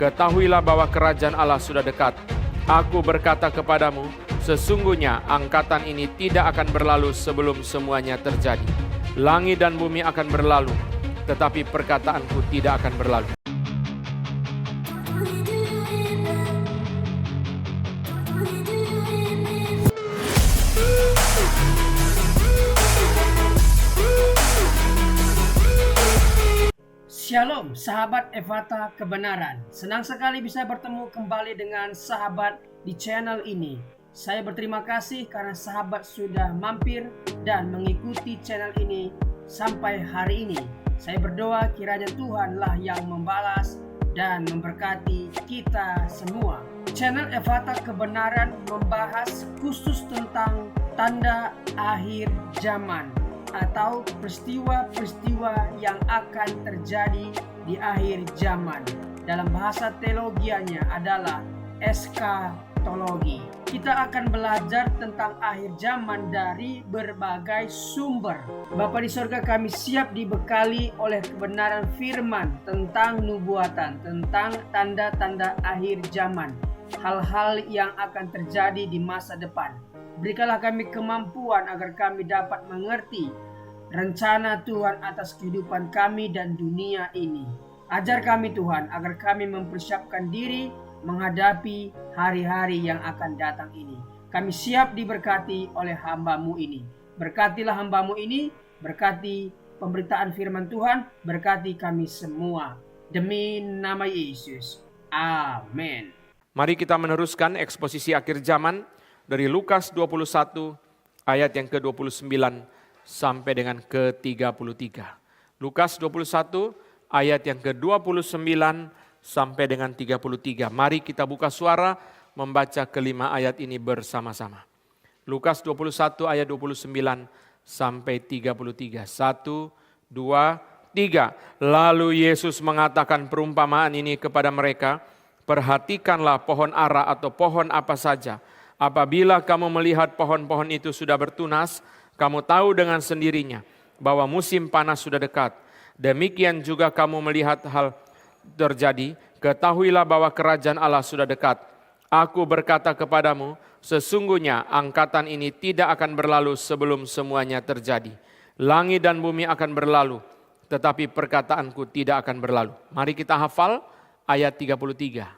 Ketahuilah bahwa kerajaan Allah sudah dekat. Aku berkata kepadamu, sesungguhnya angkatan ini tidak akan berlalu sebelum semuanya terjadi. Langit dan bumi akan berlalu, tetapi perkataanku tidak akan berlalu. Shalom sahabat Ephata Kebenaran. Senang sekali bisa bertemu kembali dengan sahabat di channel ini. Saya berterima kasih karena sahabat sudah mampir dan mengikuti channel ini sampai hari ini. Saya berdoa kiranya Tuhanlah yang membalas dan memberkati kita semua. Channel Ephata Kebenaran membahas khusus tentang tanda akhir zaman atau peristiwa-peristiwa yang akan terjadi di akhir zaman. Dalam bahasa teologianya adalah eskatologi. Kita akan belajar tentang akhir zaman dari berbagai sumber. Bapa di sorga, kami siap dibekali oleh kebenaran firman tentang nubuatan, tentang tanda-tanda akhir zaman, hal-hal yang akan terjadi di masa depan. Berikanlah kami kemampuan agar kami dapat mengerti rencana Tuhan atas kehidupan kami dan dunia ini. Ajar kami Tuhan agar kami mempersiapkan diri menghadapi hari-hari yang akan datang ini. Kami siap diberkati oleh hamba-Mu ini. Berkatilah hamba-Mu ini, berkati pemberitaan firman Tuhan, berkati kami semua. Demi nama Yesus. Amin. Mari kita meneruskan eksposisi akhir zaman dari Lukas 21 ayat yang ke-29 sampai dengan ke-33. Lukas 21 ayat yang ke-29 sampai dengan 33. Mari kita buka suara membaca kelima ayat ini bersama-sama. Lukas 21 ayat 29 sampai 33. 1, 2, 3. Lalu Yesus mengatakan perumpamaan ini kepada mereka. Perhatikanlah pohon ara atau pohon apa saja. Apabila kamu melihat pohon-pohon itu sudah bertunas, kamu tahu dengan sendirinya bahwa musim panas sudah dekat. Demikian juga kamu melihat hal terjadi, ketahuilah bahwa kerajaan Allah sudah dekat. Aku berkata kepadamu, sesungguhnya angkatan ini tidak akan berlalu sebelum semuanya terjadi. Langit dan bumi akan berlalu, tetapi perkataanku tidak akan berlalu. Mari kita hafal ayat 33.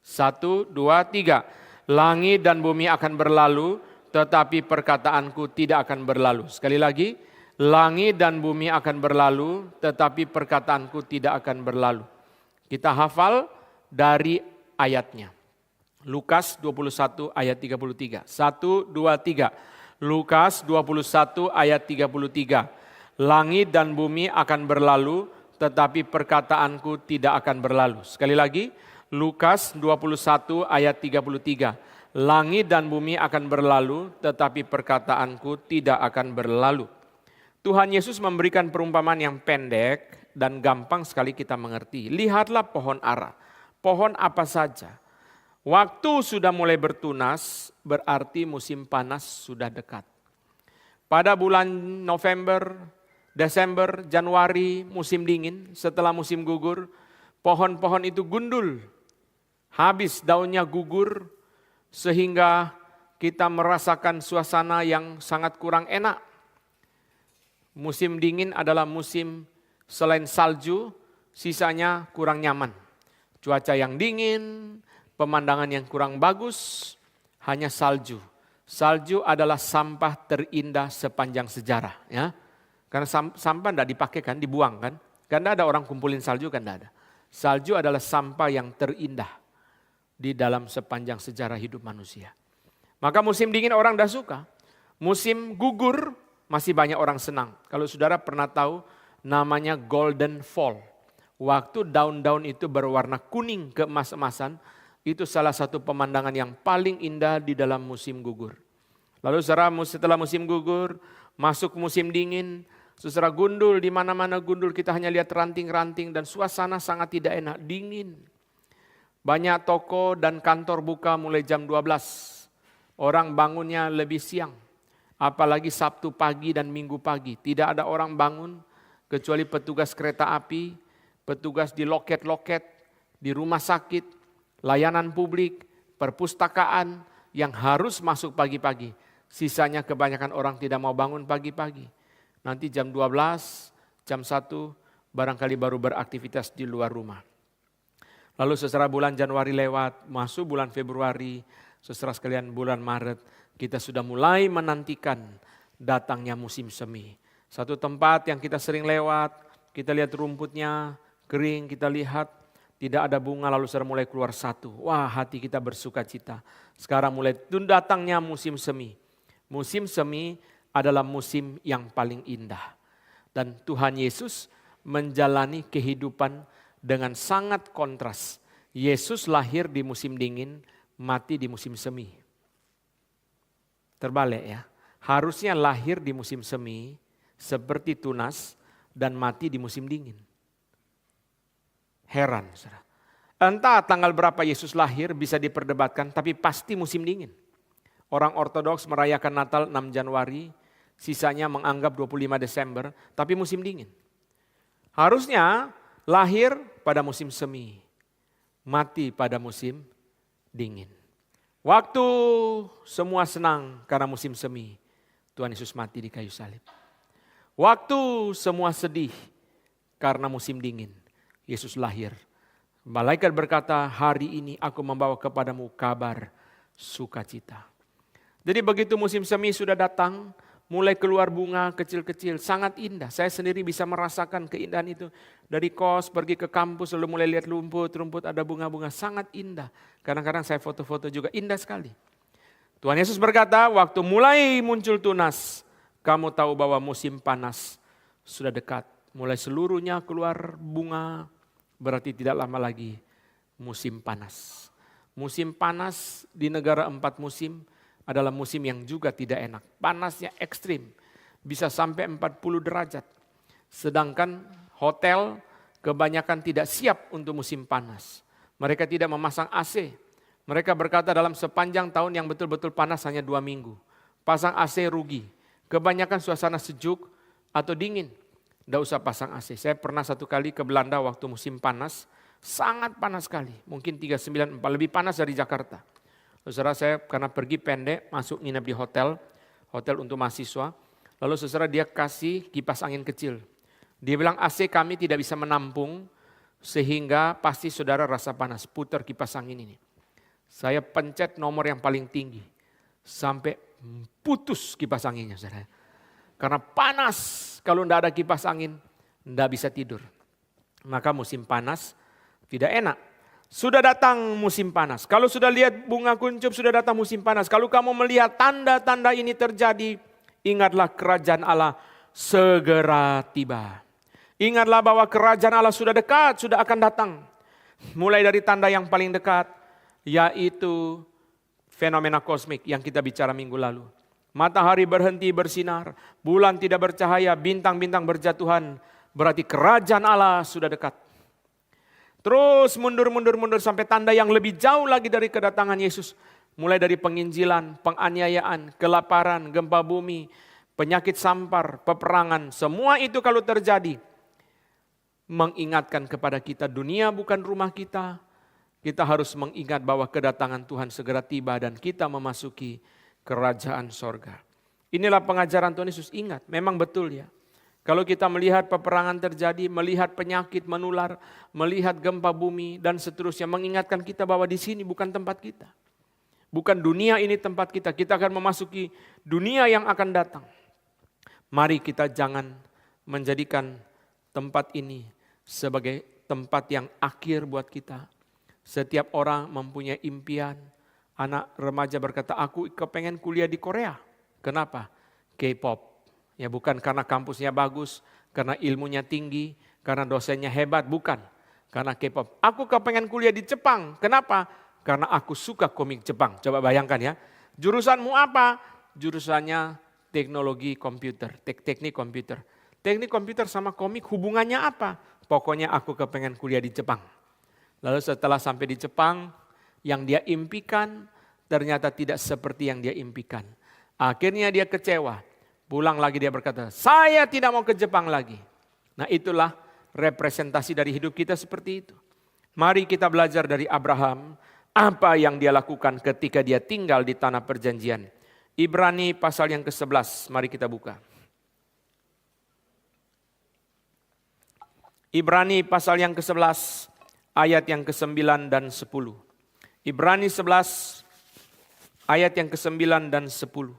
1, 2, 3. Langit dan bumi akan berlalu, tetapi perkataanku tidak akan berlalu. Sekali lagi, langit dan bumi akan berlalu, tetapi perkataanku tidak akan berlalu. Kita hafal dari ayatnya. Lukas 21 ayat 33. 1, 2, 3. Lukas 21 ayat 33. Langit dan bumi akan berlalu, tetapi perkataanku tidak akan berlalu. Sekali lagi, Lukas 21 ayat 33. Langit dan bumi akan berlalu, tetapi perkataanku tidak akan berlalu. Tuhan Yesus memberikan perumpamaan yang pendek dan gampang sekali kita mengerti. Lihatlah pohon ara. Pohon apa saja. Waktu sudah mulai bertunas, berarti musim panas sudah dekat. Pada bulan November, Desember, Januari, musim dingin, setelah musim gugur, pohon-pohon itu gundul. Habis daunnya gugur, sehingga kita merasakan suasana yang sangat kurang enak. Musim dingin adalah musim selain salju, sisanya kurang nyaman. Cuaca yang dingin, pemandangan yang kurang bagus, hanya salju. Salju adalah sampah terindah sepanjang sejarah. Ya. Karena sampah tidak dipakai kan, dibuang kan. Karena ada orang kumpulin salju kan tidak ada. Salju adalah sampah yang terindah di dalam sepanjang sejarah hidup manusia. Maka musim dingin orang dah suka. Musim gugur masih banyak orang senang. Kalau saudara pernah tahu namanya golden fall. Waktu daun-daun itu berwarna kuning keemas-emasan, itu salah satu pemandangan yang paling indah di dalam musim gugur. Lalu saudara setelah musim gugur, masuk musim dingin, saudara gundul, di mana-mana gundul, kita hanya lihat ranting-ranting dan suasana sangat tidak enak, dingin. Banyak toko dan kantor buka mulai jam 12. Orang bangunnya lebih siang. Apalagi Sabtu pagi dan Minggu pagi. Tidak ada orang bangun kecuali petugas kereta api, petugas di loket-loket, di rumah sakit, layanan publik, perpustakaan yang harus masuk pagi-pagi. Sisanya kebanyakan orang tidak mau bangun pagi-pagi. Nanti jam 12, jam 1 barangkali baru beraktivitas di luar rumah. Lalu setelah bulan Januari lewat, masuk bulan Februari, saudara sekalian bulan Maret, kita sudah mulai menantikan datangnya musim semi. Satu tempat yang kita sering lewat, kita lihat rumputnya kering, kita lihat tidak ada bunga, lalu sudah mulai keluar satu. Wah, hati kita bersuka cita. Sekarang mulai datangnya musim semi. Musim semi adalah musim yang paling indah. Dan Tuhan Yesus menjalani kehidupan dengan sangat kontras. Yesus lahir di musim dingin, mati di musim semi. Terbalik ya. Harusnya lahir di musim semi seperti tunas dan mati di musim dingin. Heran, saudara. Entah tanggal berapa Yesus lahir bisa diperdebatkan, tapi pasti musim dingin. Orang Ortodoks merayakan Natal 6 Januari, sisanya menganggap 25 Desember, tapi musim dingin. Harusnya lahir pada musim semi, mati pada musim dingin. Waktu semua senang karena musim semi, Tuhan Yesus mati di kayu salib. Waktu semua sedih karena musim dingin, Yesus lahir. Malaikat berkata, hari ini aku membawa kepadamu kabar sukacita. Jadi begitu musim semi sudah datang, mulai keluar bunga kecil-kecil, sangat indah. Saya sendiri bisa merasakan keindahan itu. Dari kos pergi ke kampus lalu mulai lihat rumput ada bunga-bunga, sangat indah. Kadang-kadang saya foto-foto juga, indah sekali. Tuhan Yesus berkata, waktu mulai muncul tunas, kamu tahu bahwa musim panas sudah dekat. Mulai seluruhnya keluar bunga, berarti tidak lama lagi musim panas. Musim panas di negara 4 musim adalah musim yang juga tidak enak. Panasnya ekstrim, bisa sampai 40 derajat. Sedangkan hotel kebanyakan tidak siap untuk musim panas. Mereka tidak memasang AC. Mereka berkata dalam sepanjang tahun yang betul-betul panas hanya 2 minggu. Pasang AC rugi. Kebanyakan suasana sejuk atau dingin. Tidak usah pasang AC. Saya pernah satu kali ke Belanda waktu musim panas. Sangat panas sekali. Mungkin 39, lebih panas dari Jakarta. Saudara, saya karena pergi pendek masuk nginep di hotel untuk mahasiswa. Lalu saudara dia kasih kipas angin kecil. Dia bilang AC kami tidak bisa menampung sehingga pasti saudara rasa panas. Putar kipas angin ini. Saya pencet nomor yang paling tinggi sampai putus kipas anginnya, saudara. Karena panas, kalau tidak ada kipas angin tidak bisa tidur. Maka musim panas tidak enak. Sudah datang musim panas. Kalau sudah lihat bunga kuncup, sudah datang musim panas. Kalau kamu melihat tanda-tanda ini terjadi, ingatlah kerajaan Allah segera tiba. Ingatlah bahwa kerajaan Allah sudah dekat, sudah akan datang. Mulai dari tanda yang paling dekat, yaitu fenomena kosmik yang kita bicara minggu lalu. Matahari berhenti bersinar, bulan tidak bercahaya, bintang-bintang berjatuhan. Berarti kerajaan Allah sudah dekat. Terus mundur sampai tanda yang lebih jauh lagi dari kedatangan Yesus. Mulai dari penginjilan, penganiayaan, kelaparan, gempa bumi, penyakit sampar, peperangan. Semua itu kalau terjadi mengingatkan kepada kita dunia bukan rumah kita. Kita harus mengingat bahwa kedatangan Tuhan segera tiba dan kita memasuki kerajaan sorga. Inilah pengajaran Tuhan Yesus, ingat memang betul ya. Kalau kita melihat peperangan terjadi, melihat penyakit menular, melihat gempa bumi dan seterusnya, mengingatkan kita bahwa di sini bukan tempat kita. Bukan dunia ini tempat kita. Kita akan memasuki dunia yang akan datang. Mari kita jangan menjadikan tempat ini sebagai tempat yang akhir buat kita. Setiap orang mempunyai impian. Anak remaja berkata, aku kepengen kuliah di Korea. Kenapa? K-pop. Ya bukan karena kampusnya bagus, karena ilmunya tinggi, karena dosennya hebat, bukan. Karena K-pop. Aku kepengen kuliah di Jepang. Kenapa? Karena aku suka komik Jepang. Coba bayangkan ya. Jurusanmu apa? Jurusannya teknologi komputer, teknik komputer. Teknik komputer sama komik hubungannya apa? Pokoknya aku kepengen kuliah di Jepang. Lalu setelah sampai di Jepang, yang dia impikan ternyata tidak seperti yang dia impikan. Akhirnya dia kecewa. Pulang lagi dia berkata, saya tidak mau ke Jepang lagi. Nah itulah representasi dari hidup kita seperti itu. Mari kita belajar dari Abraham, apa yang dia lakukan ketika dia tinggal di tanah perjanjian. Ibrani pasal yang ke-11, mari kita buka. Ibrani pasal yang ke-11, ayat yang ke-9 dan 10. Ibrani 11, ayat yang ke-9 dan 10.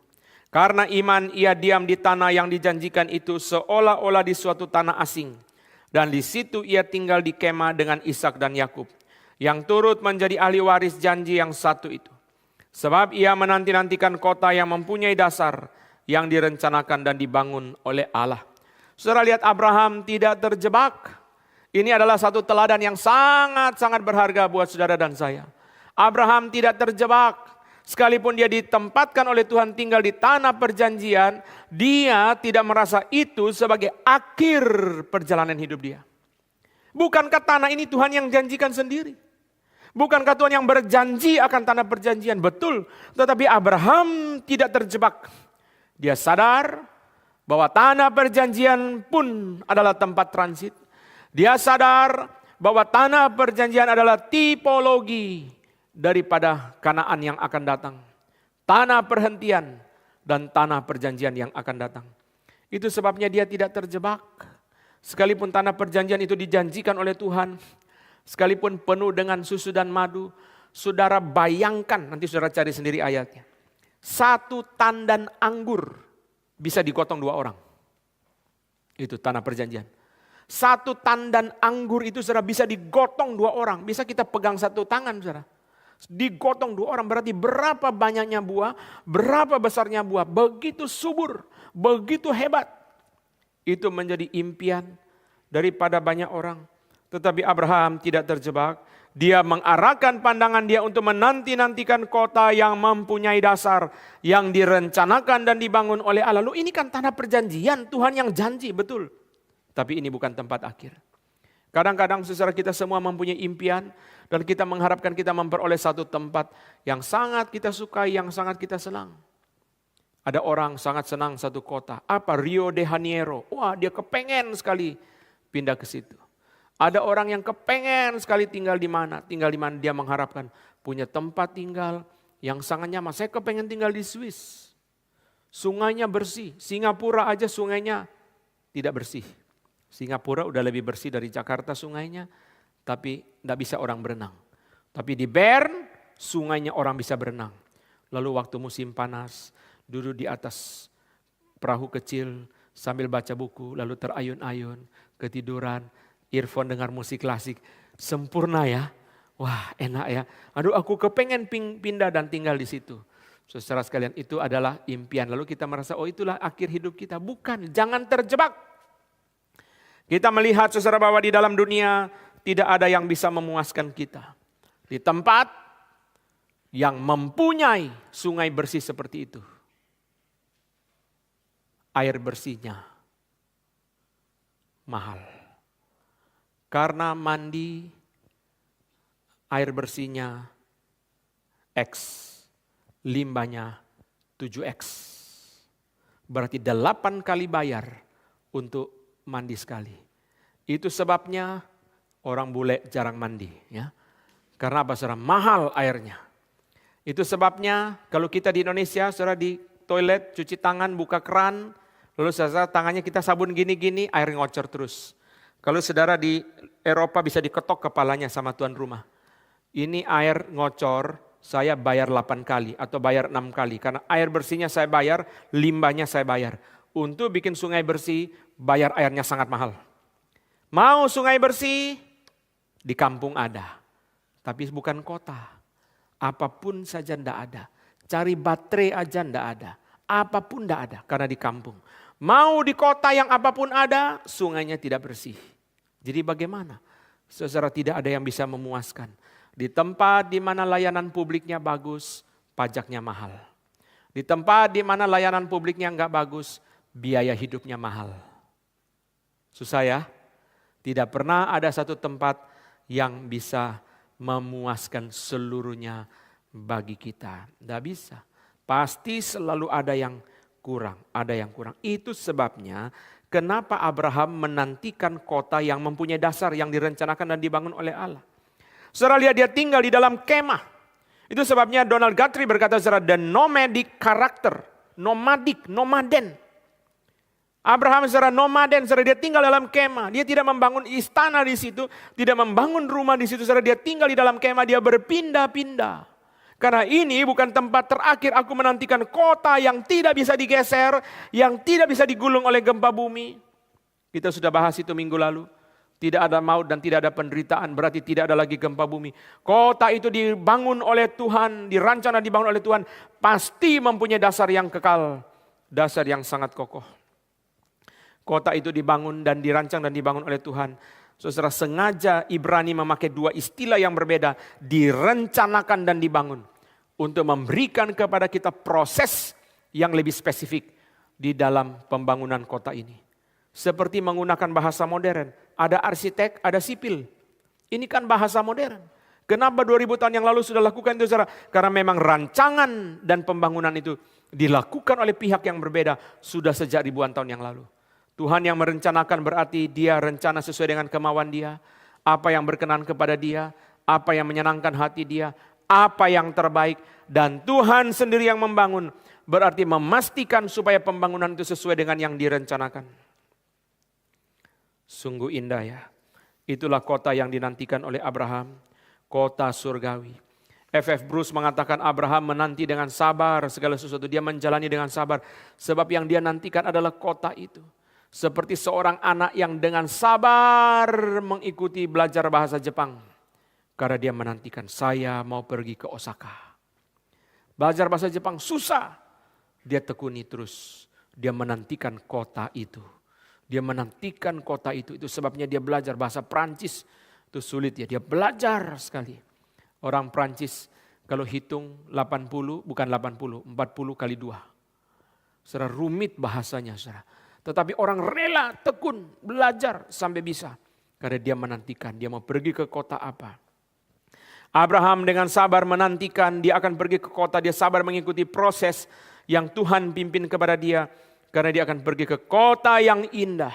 Karena iman ia diam di tanah yang dijanjikan itu seolah-olah di suatu tanah asing. Dan di situ ia tinggal di kemah dengan Ishak dan Yakub, yang turut menjadi ahli waris janji yang satu itu. Sebab ia menanti-nantikan kota yang mempunyai dasar, yang direncanakan dan dibangun oleh Allah. Saudara lihat, Abraham tidak terjebak. Ini adalah satu teladan yang sangat-sangat berharga buat saudara dan saya. Abraham tidak terjebak. Sekalipun dia ditempatkan oleh Tuhan tinggal di tanah perjanjian, dia tidak merasa itu sebagai akhir perjalanan hidup dia. Bukankah tanah ini Tuhan yang janjikan sendiri? Bukankah Tuhan yang berjanji akan tanah perjanjian? Betul, tetapi Abraham tidak terjebak. Dia sadar bahwa tanah perjanjian pun adalah tempat transit. Dia sadar bahwa tanah perjanjian adalah tipologi daripada Kanaan yang akan datang. Tanah perhentian dan tanah perjanjian yang akan datang. Itu sebabnya dia tidak terjebak. Sekalipun tanah perjanjian itu dijanjikan oleh Tuhan, sekalipun penuh dengan susu dan madu, saudara bayangkan, nanti saudara cari sendiri ayatnya. Satu tandan anggur bisa digotong 2 orang. Itu tanah perjanjian. Satu tandan anggur itu saudara bisa digotong 2 orang. Bisa kita pegang satu tangan saudara. Digotong 2 orang, berarti berapa banyaknya buah, berapa besarnya buah, begitu subur, begitu hebat. Itu menjadi impian daripada banyak orang. Tetapi Abraham tidak terjebak. Dia mengarahkan pandangan dia untuk menanti-nantikan kota yang mempunyai dasar, yang direncanakan dan dibangun oleh Allah. Loh, ini kan tanah perjanjian, Tuhan yang janji, betul. Tapi ini bukan tempat akhir. Kadang-kadang saudara kita semua mempunyai impian dan kita mengharapkan kita memperoleh satu tempat yang sangat kita sukai, yang sangat kita senang. Ada orang sangat senang satu kota, apa Rio de Janeiro. Wah, dia kepengen sekali pindah ke situ. Ada orang yang kepengen sekali tinggal di mana dia mengharapkan punya tempat tinggal yang sangat nyaman. Saya kepengen tinggal di Swiss. Sungainya bersih, Singapura aja sungainya tidak bersih. Singapura udah lebih bersih dari Jakarta sungainya, tapi tidak bisa orang berenang. Tapi di Bern, sungainya orang bisa berenang. Lalu waktu musim panas, duduk di atas perahu kecil sambil baca buku, lalu terayun-ayun, ketiduran, earphone dengar musik klasik. Sempurna ya, wah enak ya. Aduh aku kepengen pindah dan tinggal di situ. Saudara sekalian, itu adalah impian. Lalu kita merasa, oh itulah akhir hidup kita. Bukan, jangan terjebak. Kita melihat saudara bahwa di dalam dunia tidak ada yang bisa memuaskan kita. Di tempat yang mempunyai sungai bersih seperti itu, air bersihnya mahal. Karena mandi, air bersihnya X, limbahnya 7X. Berarti 8 kali bayar untuk mandi sekali. Itu sebabnya orang bule jarang mandi, ya. Karena apa saudara? Mahal airnya. Itu sebabnya kalau kita di Indonesia, saudara di toilet cuci tangan, buka keran, lalu saudara tangannya kita sabun gini-gini, air ngocor terus. Kalau saudara di Eropa bisa diketok kepalanya sama tuan rumah. Ini air ngocor, saya bayar 8 kali atau bayar 6 kali. Karena air bersihnya saya bayar, limbahnya saya bayar. Untuk bikin sungai bersih, bayar airnya sangat mahal. Mau sungai bersih, di kampung ada. Tapi bukan kota. Apapun saja ndak ada. Cari baterai aja ndak ada. Apapun ndak ada, karena di kampung. Mau di kota yang apapun ada, sungainya tidak bersih. Jadi bagaimana? Saudara, tidak ada yang bisa memuaskan. Di tempat di mana layanan publiknya bagus, pajaknya mahal. Di tempat di mana layanan publiknya enggak bagus, biaya hidupnya mahal. Susah ya? Tidak pernah ada satu tempat yang bisa memuaskan seluruhnya bagi kita. Tidak bisa. Pasti selalu ada yang kurang, ada yang kurang. Itu sebabnya kenapa Abraham menantikan kota yang mempunyai dasar yang direncanakan dan dibangun oleh Allah. Saudara lihat dia tinggal di dalam kemah. Itu sebabnya Donald Guthrie berkata, saudara, the nomadic character, nomaden. Abraham saudara nomaden, saudara, dia tinggal dalam kemah. Dia tidak membangun istana di situ, tidak membangun rumah di situ, saudara, dia tinggal di dalam kemah, dia berpindah-pindah. Karena ini bukan tempat terakhir aku menantikan kota yang tidak bisa digeser, yang tidak bisa digulung oleh gempa bumi. Kita sudah bahas itu minggu lalu. Tidak ada maut dan tidak ada penderitaan, berarti tidak ada lagi gempa bumi. Kota itu dibangun oleh Tuhan, dirancang dan dibangun oleh Tuhan, pasti mempunyai dasar yang kekal, dasar yang sangat kokoh. Kota itu dibangun dan dirancang dan dibangun oleh Tuhan. Saudara, sengaja Ibrani memakai dua istilah yang berbeda, direncanakan dan dibangun, untuk memberikan kepada kita proses yang lebih spesifik di dalam pembangunan kota ini. Seperti menggunakan bahasa modern. Ada arsitek, ada sipil. Ini kan bahasa modern. Kenapa 2000 tahun yang lalu sudah lakukan itu, saudara? Karena memang rancangan dan pembangunan itu dilakukan oleh pihak yang berbeda sudah sejak ribuan tahun yang lalu. Tuhan yang merencanakan berarti dia rencana sesuai dengan kemauan dia. Apa yang berkenan kepada dia, apa yang menyenangkan hati dia, apa yang terbaik. Dan Tuhan sendiri yang membangun, berarti memastikan supaya pembangunan itu sesuai dengan yang direncanakan. Sungguh indah ya. Itulah kota yang dinantikan oleh Abraham. Kota surgawi. F.F. Bruce mengatakan Abraham menanti dengan sabar segala sesuatu. Dia menjalani dengan sabar. Sebab yang dia nantikan adalah kota itu. Seperti seorang anak yang dengan sabar mengikuti belajar bahasa Jepang. Karena dia menantikan, saya mau pergi ke Osaka. Belajar bahasa Jepang susah. Dia tekuni terus. Dia menantikan kota itu. Dia menantikan kota itu sebabnya dia belajar bahasa Prancis. Itu sulit ya, dia belajar sekali. Orang Prancis kalau hitung 80, bukan 80, 40 kali 2. Saudara, rumit bahasanya, saudara. Tetapi orang rela tekun belajar sampai bisa. Karena dia menantikan, dia mau pergi ke kota apa. Abraham dengan sabar menantikan, dia akan pergi ke kota, dia sabar mengikuti proses yang Tuhan pimpin kepada dia. Karena dia akan pergi ke kota yang indah.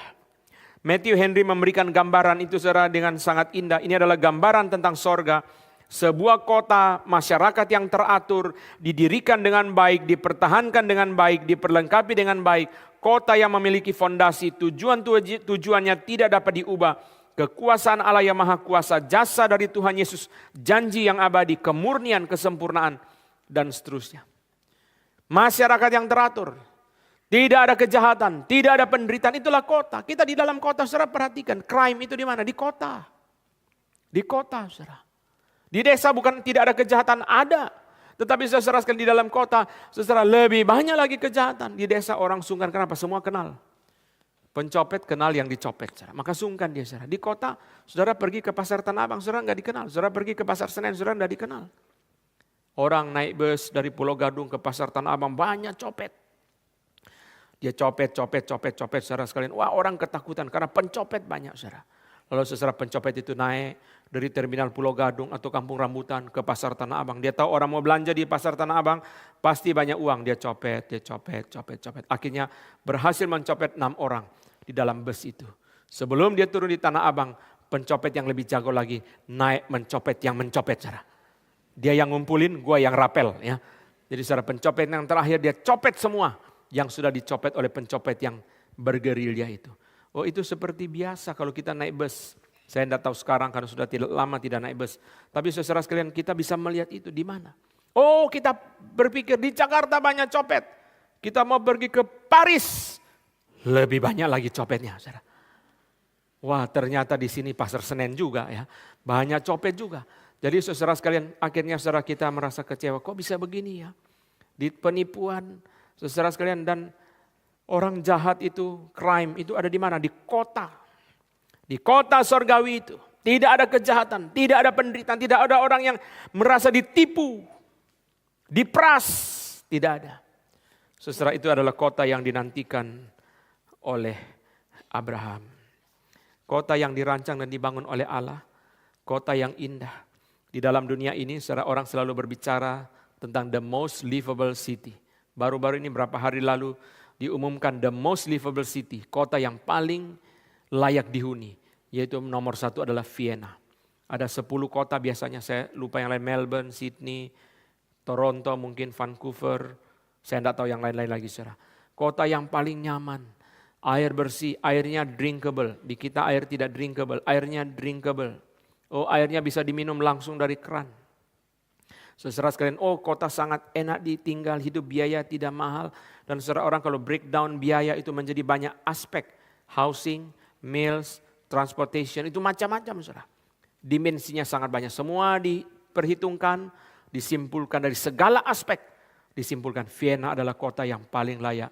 Matthew Henry memberikan gambaran itu saudara dengan sangat indah. Ini adalah gambaran tentang sorga. Sebuah kota, masyarakat yang teratur, didirikan dengan baik, dipertahankan dengan baik, diperlengkapi dengan baik. Kota yang memiliki fondasi, tujuannya tidak dapat diubah. Kekuasaan Allah yang maha kuasa, jasa dari Tuhan Yesus, janji yang abadi, kemurnian, kesempurnaan, dan seterusnya. Masyarakat yang teratur. Tidak ada kejahatan, tidak ada penderitaan, itulah kota. Kita di dalam kota, saudara perhatikan, crime itu di mana? Di kota. Di kota, saudara. Di desa bukan tidak ada kejahatan, ada. Tetapi saudara sekali di dalam kota, saudara lebih banyak lagi kejahatan. Di desa orang sungkan, kenapa? Semua kenal. Pencopet kenal yang dicopet, saudara. Maka sungkan dia, saudara. Di kota, saudara pergi ke pasar Tanah Abang, saudara nggak dikenal. Saudara pergi ke pasar Senen, saudara nggak dikenal. Orang naik bus dari Pulau Gadung ke pasar Tanah Abang, banyak copet. Dia copet, saudara sekalian. Wah, orang ketakutan karena pencopet banyak, saudara. Lalu saudara pencopet itu naik dari terminal Pulau Gadung atau Kampung Rambutan ke pasar Tanah Abang. Dia tahu orang mau belanja di pasar Tanah Abang, pasti banyak uang. Dia copet. Akhirnya berhasil mencopet 6 orang di dalam bus itu. Sebelum dia turun di Tanah Abang, pencopet yang lebih jago lagi naik mencopet yang mencopet, saudara. Dia yang ngumpulin, gua yang rapel, ya. Jadi saudara, pencopet yang terakhir dia copet semua yang sudah dicopet oleh pencopet yang bergerilya itu. Oh, itu seperti biasa kalau kita naik bus. Saya tidak tahu sekarang karena sudah lama tidak naik bus. Tapi saudara sekalian, kita bisa melihat itu di mana. Oh, kita berpikir di Jakarta banyak copet. Kita mau pergi ke Paris, lebih banyak lagi copetnya, saudara. Wah, ternyata di sini pasar Senen juga ya. Banyak copet juga. Jadi saudara sekalian, akhirnya saudara kita merasa kecewa. Kok bisa begini ya? Di penipuan, saudara sekalian, dan orang jahat itu, crime itu ada di mana? Di kota. Di kota sorgawi itu. Tidak ada kejahatan, tidak ada penderitaan, tidak ada orang yang merasa ditipu, diperas. Tidak ada. Saudara, itu adalah kota yang dinantikan oleh Abraham. Kota yang dirancang dan dibangun oleh Allah. Kota yang indah. Di dalam dunia ini, saudara, orang selalu berbicara tentang the most livable city. Baru-baru ini berapa hari lalu diumumkan the most livable city, kota yang paling layak dihuni, yaitu nomor 1 adalah Vienna. Ada 10 kota biasanya, saya lupa yang lain, Melbourne, Sydney, Toronto, mungkin Vancouver. Saya tidak tahu yang lain-lain lagi, saudara. Kota yang paling nyaman, air bersih, airnya drinkable. Di kita air tidak drinkable, airnya drinkable. Oh, airnya bisa diminum langsung dari keran. Saudara sekalian, oh kota sangat enak ditinggal, hidup biaya tidak mahal. Dan saudara, orang kalau breakdown biaya itu menjadi banyak aspek. Housing, meals, transportation, itu macam-macam saudara. Dimensinya sangat banyak. Semua diperhitungkan, disimpulkan dari segala aspek. Disimpulkan Vienna adalah kota yang paling layak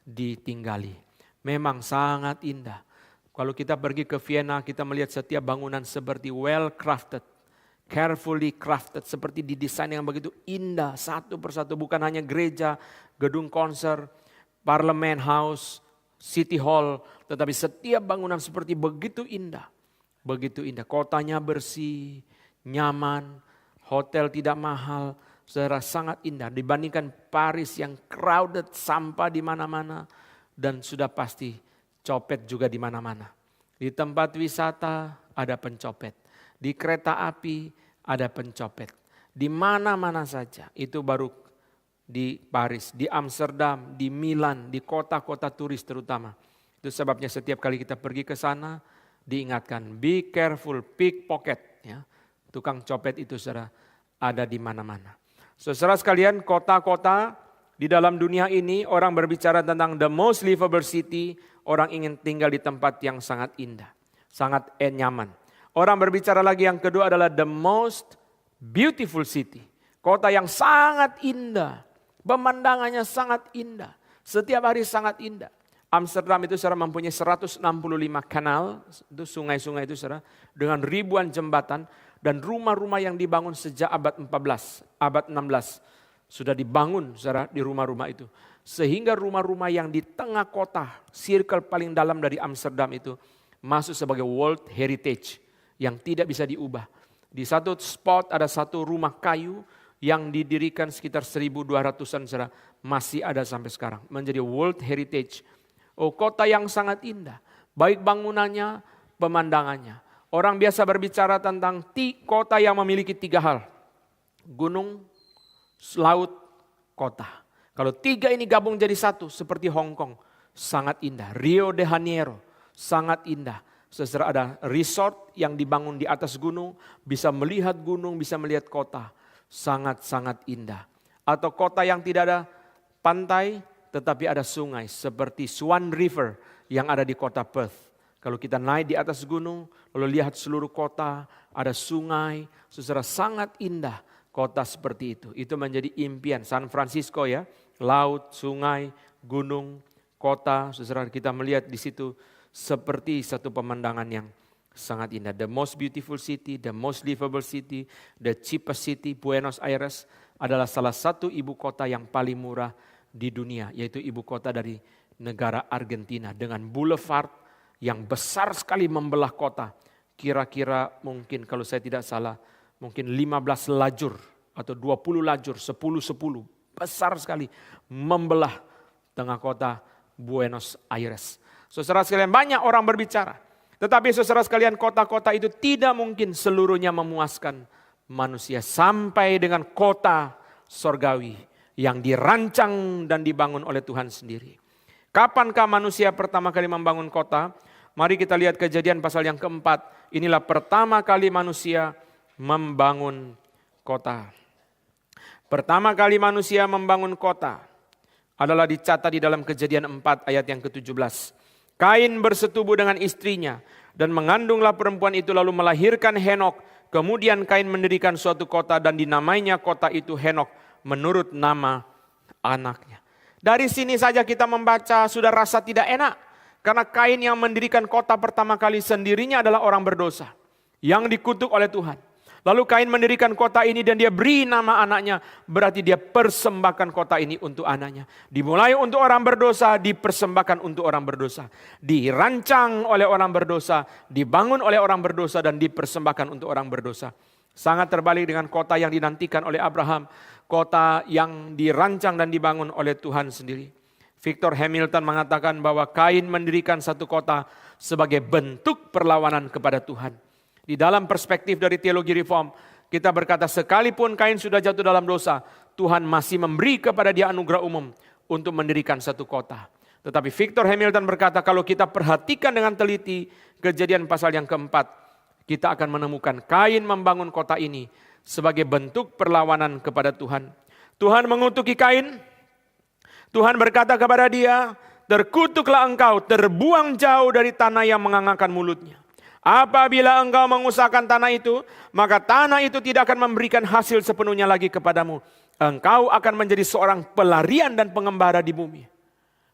ditinggali. Memang sangat indah. Kalau kita pergi ke Vienna, kita melihat setiap bangunan seperti well crafted. Carefully crafted, seperti didesain yang begitu indah satu persatu. Bukan hanya gereja, gedung konser, parliament house, city hall. Tetapi setiap bangunan seperti begitu indah. Begitu indah, kotanya bersih, nyaman, hotel tidak mahal, saudara sangat indah. Dibandingkan Paris yang crowded, sampah di mana-mana, dan sudah pasti copet juga di mana-mana. Di tempat wisata ada pencopet, di kereta api ada pencopet, di mana-mana saja. Itu baru di Paris, di Amsterdam, di Milan, di kota-kota turis terutama. Itu sebabnya setiap kali kita pergi ke sana, diingatkan, be careful, pickpocket. Ya. Tukang copet itu saudara ada di mana-mana. Saudara sekalian, kota-kota di dalam dunia ini orang berbicara tentang the most livable city. Orang ingin tinggal di tempat yang sangat indah, sangat nyaman. Orang berbicara lagi yang kedua adalah the most beautiful city. Kota yang sangat indah, pemandangannya sangat indah. Setiap hari sangat indah. Amsterdam itu saudara mempunyai 165 kanal, itu sungai-sungai itu saudara, dengan ribuan jembatan dan rumah-rumah yang dibangun sejak abad 14, abad 16 sudah dibangun saudara di rumah-rumah itu. Sehingga rumah-rumah yang di tengah kota, circle paling dalam dari Amsterdam itu masuk sebagai World Heritage yang tidak bisa diubah. Di satu spot ada satu rumah kayu yang didirikan sekitar 1200-an saudara, masih ada sampai sekarang, menjadi World Heritage. Oh, kota yang sangat indah, baik bangunannya, pemandangannya. Orang biasa berbicara tentang kota yang memiliki 3 hal. Gunung, laut, kota. Kalau 3 ini gabung jadi satu, seperti Hong Kong, sangat indah. Rio de Janeiro, sangat indah. Seserah ada resort yang dibangun di atas gunung, bisa melihat gunung, bisa melihat kota. Sangat-sangat indah. Atau kota yang tidak ada pantai, tetapi ada sungai seperti Swan River yang ada di kota Perth. Kalau kita naik di atas gunung, lalu lihat seluruh kota, ada sungai, saudara sangat indah kota seperti itu. Itu menjadi impian San Francisco ya, laut, sungai, gunung, kota, saudara kita melihat di situ seperti satu pemandangan yang sangat indah. The most beautiful city, the most livable city, the cheapest city, Buenos Aires adalah salah satu ibu kota yang paling murah di dunia, yaitu ibu kota dari negara Argentina dengan boulevard yang besar sekali membelah kota. Kira-kira mungkin kalau saya tidak salah, mungkin 15 lajur atau 20 lajur, 10-10. Besar sekali membelah tengah kota Buenos Aires. Saudara sekalian, banyak orang berbicara. Tetapi saudara sekalian, kota-kota itu tidak mungkin seluruhnya memuaskan manusia. Sampai dengan kota sorgawi yang dirancang dan dibangun oleh Tuhan sendiri. Kapankah manusia pertama kali membangun kota? Mari kita lihat Kejadian pasal yang keempat. Inilah pertama kali manusia membangun kota. Pertama kali manusia membangun kota adalah dicatat di dalam Kejadian 4 ayat yang ke-17. Kain bersetubuh dengan istrinya dan mengandunglah perempuan itu lalu melahirkan Henok. Kemudian Kain mendirikan suatu kota dan dinamainya kota itu Henok menurut nama anaknya. Dari sini saja kita membaca sudah rasa tidak enak. Karena Kain yang mendirikan kota pertama kali sendirinya adalah orang berdosa. Yang dikutuk oleh Tuhan. Lalu Kain mendirikan kota ini dan dia beri nama anaknya. Berarti dia persembahkan kota ini untuk anaknya. Dimulai untuk orang berdosa, dipersembahkan untuk orang berdosa. Dirancang oleh orang berdosa, dibangun oleh orang berdosa dan dipersembahkan untuk orang berdosa. Sangat terbalik dengan kota yang dinantikan oleh Abraham. Kota yang dirancang dan dibangun oleh Tuhan sendiri. Victor Hamilton mengatakan bahwa Kain mendirikan satu kota sebagai bentuk perlawanan kepada Tuhan. Di dalam perspektif dari teologi reform, kita berkata sekalipun Kain sudah jatuh dalam dosa, Tuhan masih memberi kepada dia anugerah umum untuk mendirikan satu kota. Tetapi Victor Hamilton berkata kalau kita perhatikan dengan teliti Kejadian pasal yang keempat, kita akan menemukan Kain membangun kota ini sebagai bentuk perlawanan kepada Tuhan. Tuhan mengutuki Kain, Tuhan berkata kepada dia, terkutuklah engkau, terbuang jauh dari tanah yang mengangangkan mulutnya. Apabila engkau mengusahakan tanah itu, maka tanah itu tidak akan memberikan hasil sepenuhnya lagi kepadamu. Engkau akan menjadi seorang pelarian dan pengembara di bumi.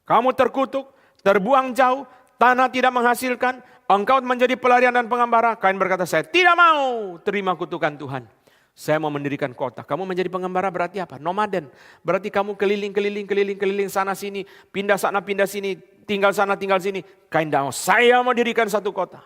Kamu terkutuk, terbuang jauh, tanah tidak menghasilkan, engkau menjadi pelarian dan pengembara. Kain berkata, saya tidak mau terima kutukan Tuhan. Saya mau mendirikan kota. Kamu menjadi pengembara berarti apa? Nomaden. Berarti kamu keliling sana sini, pindah sana pindah sini, tinggal sana tinggal sini. Kain tidak mau. Saya mau dirikan satu kota.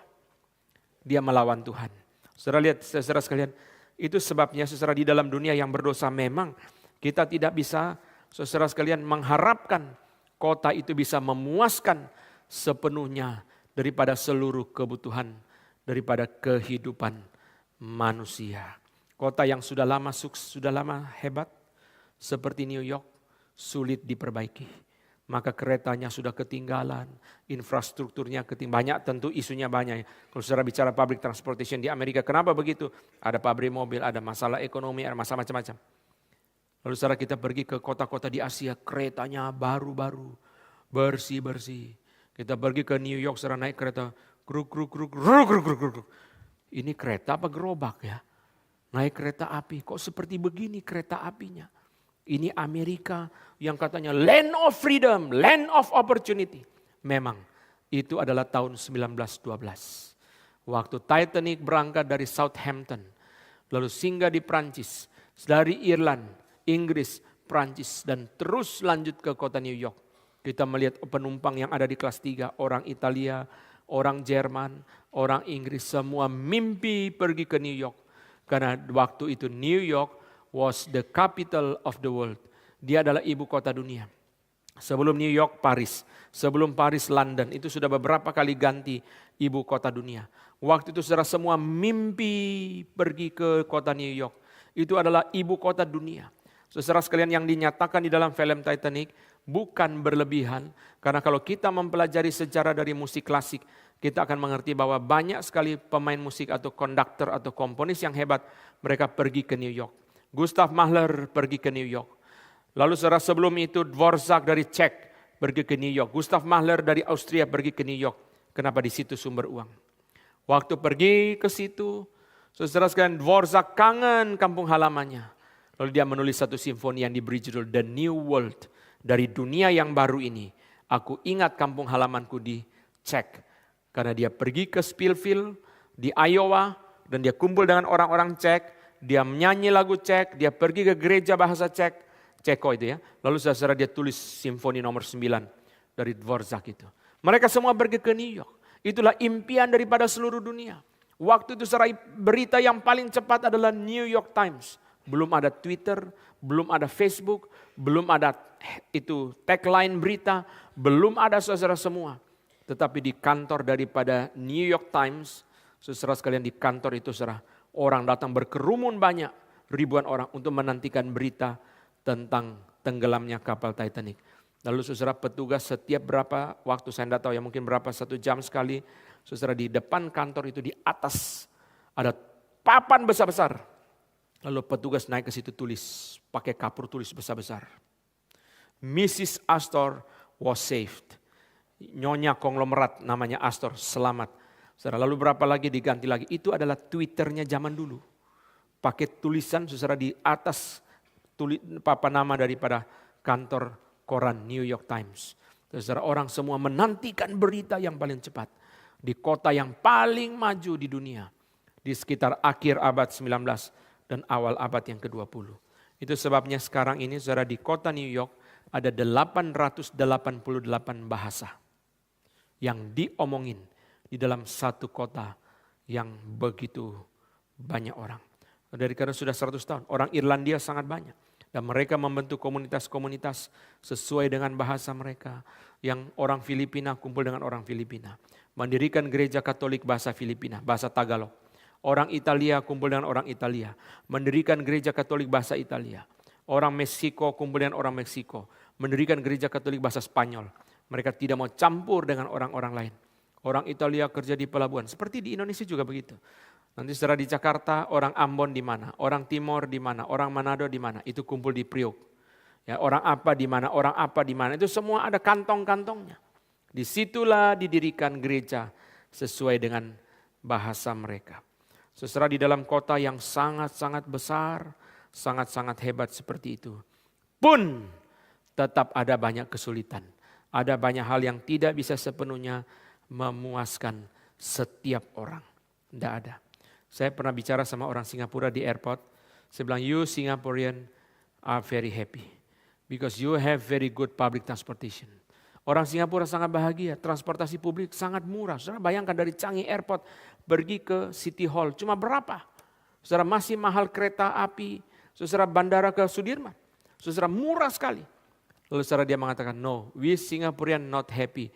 Dia melawan Tuhan. Saudara lihat, saudara sekalian, itu sebabnya saudara di dalam dunia yang berdosa memang kita tidak bisa, saudara sekalian, mengharapkan kota itu bisa memuaskan sepenuhnya daripada seluruh kebutuhan, daripada kehidupan manusia. Kota yang sudah lama hebat, seperti New York, sulit diperbaiki. Maka keretanya sudah ketinggalan, infrastrukturnya ketinggalan. Banyak tentu isunya banyak. Kalau saudara bicara public transportation di Amerika, kenapa begitu? Ada pabrik mobil, ada masalah ekonomi, ada masalah macam-macam. Lalu saudara kita pergi ke kota-kota di Asia, keretanya baru-baru, bersih-bersih. Kita pergi ke New York, saudara naik kereta, kruk. Ini kereta apa gerobak ya? Naik kereta api, kok seperti begini kereta apinya? Ini Amerika yang katanya land of freedom, land of opportunity. Memang itu adalah tahun 1912. Waktu Titanic berangkat dari Southampton, lalu singgah di Prancis, dari Irland, Inggris, Prancis, dan terus lanjut ke kota New York. Kita melihat penumpang yang ada di kelas 3, orang Italia, orang Jerman, orang Inggris, semua mimpi pergi ke New York. Karena waktu itu New York was the capital of the world. Dia adalah ibu kota dunia. Sebelum New York, Paris. Sebelum Paris, London. Itu sudah beberapa kali ganti ibu kota dunia. Waktu itu saudara semua mimpi pergi ke kota New York. Itu adalah ibu kota dunia. Saudara sekalian, yang dinyatakan di dalam film Titanic bukan berlebihan. Karena kalau kita mempelajari sejarah dari musik klasik, kita akan mengerti bahwa banyak sekali pemain musik atau konduktor atau komponis yang hebat. Mereka pergi ke New York. Gustav Mahler pergi ke New York. Lalu saudara sebelum itu Dvorak dari Czech pergi ke New York. Gustav Mahler dari Austria pergi ke New York. Kenapa? Di situ sumber uang. Waktu pergi ke situ, saudara sekalian, Dvorak kangen kampung halamannya. Lalu dia menulis satu simfoni yang diberi judul The New World. Dari dunia yang baru ini, aku ingat kampung halamanku di Czech. Karena dia pergi ke Springfield di Iowa dan dia kumpul dengan orang-orang Czech. Dia menyanyi lagu Czech, dia pergi ke gereja bahasa Czech, Ceko itu ya. Lalu saudara dia tulis simfoni nomor 9 dari Dvorak itu. Mereka semua pergi ke New York. Itulah impian daripada seluruh dunia. Waktu itu saudara, berita yang paling cepat adalah New York Times. Belum ada Twitter, belum ada Facebook, belum ada itu tagline berita, belum ada saudara semua. Tetapi di kantor daripada New York Times, saudara sekalian, di kantor itu saudara, orang datang berkerumun banyak, ribuan orang untuk menantikan berita tentang tenggelamnya kapal Titanic. Lalu saudara, petugas setiap berapa waktu, saya tidak tahu ya, mungkin berapa 1 jam sekali, saudara, di depan kantor itu di atas ada papan besar-besar. Lalu petugas naik ke situ tulis, pakai kapur tulis besar-besar. Mrs. Astor was saved. Nyonya konglomerat namanya Astor, selamat. Saudara, lalu berapa lagi diganti lagi. Itu adalah Twitternya zaman dulu. Pakai tulisan saudara di atas papan nama daripada kantor koran New York Times. Saudara, orang semua menantikan berita yang paling cepat. Di kota yang paling maju di dunia. Di sekitar akhir abad 19 dan awal abad yang ke-20. Itu sebabnya sekarang ini saudara, di kota New York ada 888 bahasa yang diomongin di dalam satu kota yang begitu banyak orang. Dari karena sudah 100 tahun, orang Irlandia sangat banyak. Dan mereka membentuk komunitas-komunitas sesuai dengan bahasa mereka. Yang orang Filipina kumpul dengan orang Filipina. Mendirikan gereja Katolik bahasa Filipina, bahasa Tagalog. Orang Italia kumpul dengan orang Italia. Mendirikan gereja Katolik bahasa Italia. Orang Meksiko kumpul dengan orang Meksiko. Mendirikan gereja Katolik bahasa Spanyol. Mereka tidak mau campur dengan orang-orang lain. Orang Italia kerja di pelabuhan. Seperti di Indonesia juga begitu. Nanti setelah di Jakarta, orang Ambon di mana, orang Timor di mana, orang Manado di mana, itu kumpul di Priok. Ya, orang apa di mana, orang apa di mana, itu semua ada kantong-kantongnya. Disitulah didirikan gereja sesuai dengan bahasa mereka. Saudara, di dalam kota yang sangat-sangat besar, sangat-sangat hebat seperti itu, pun tetap ada banyak kesulitan. Ada banyak hal yang tidak bisa sepenuhnya memuaskan setiap orang. Tidak ada. Saya pernah bicara sama orang Singapura di airport. Saya bilang, you Singaporean are very happy. Because you have very good public transportation. Orang Singapura sangat bahagia, transportasi publik sangat murah. Saudara bayangkan dari Changi Airport pergi ke City Hall, cuma berapa? Saudara masih mahal kereta api, saudara bandara ke Sudirman. Saudara murah sekali. Lalu saudara dia mengatakan, no, we Singaporean not happy.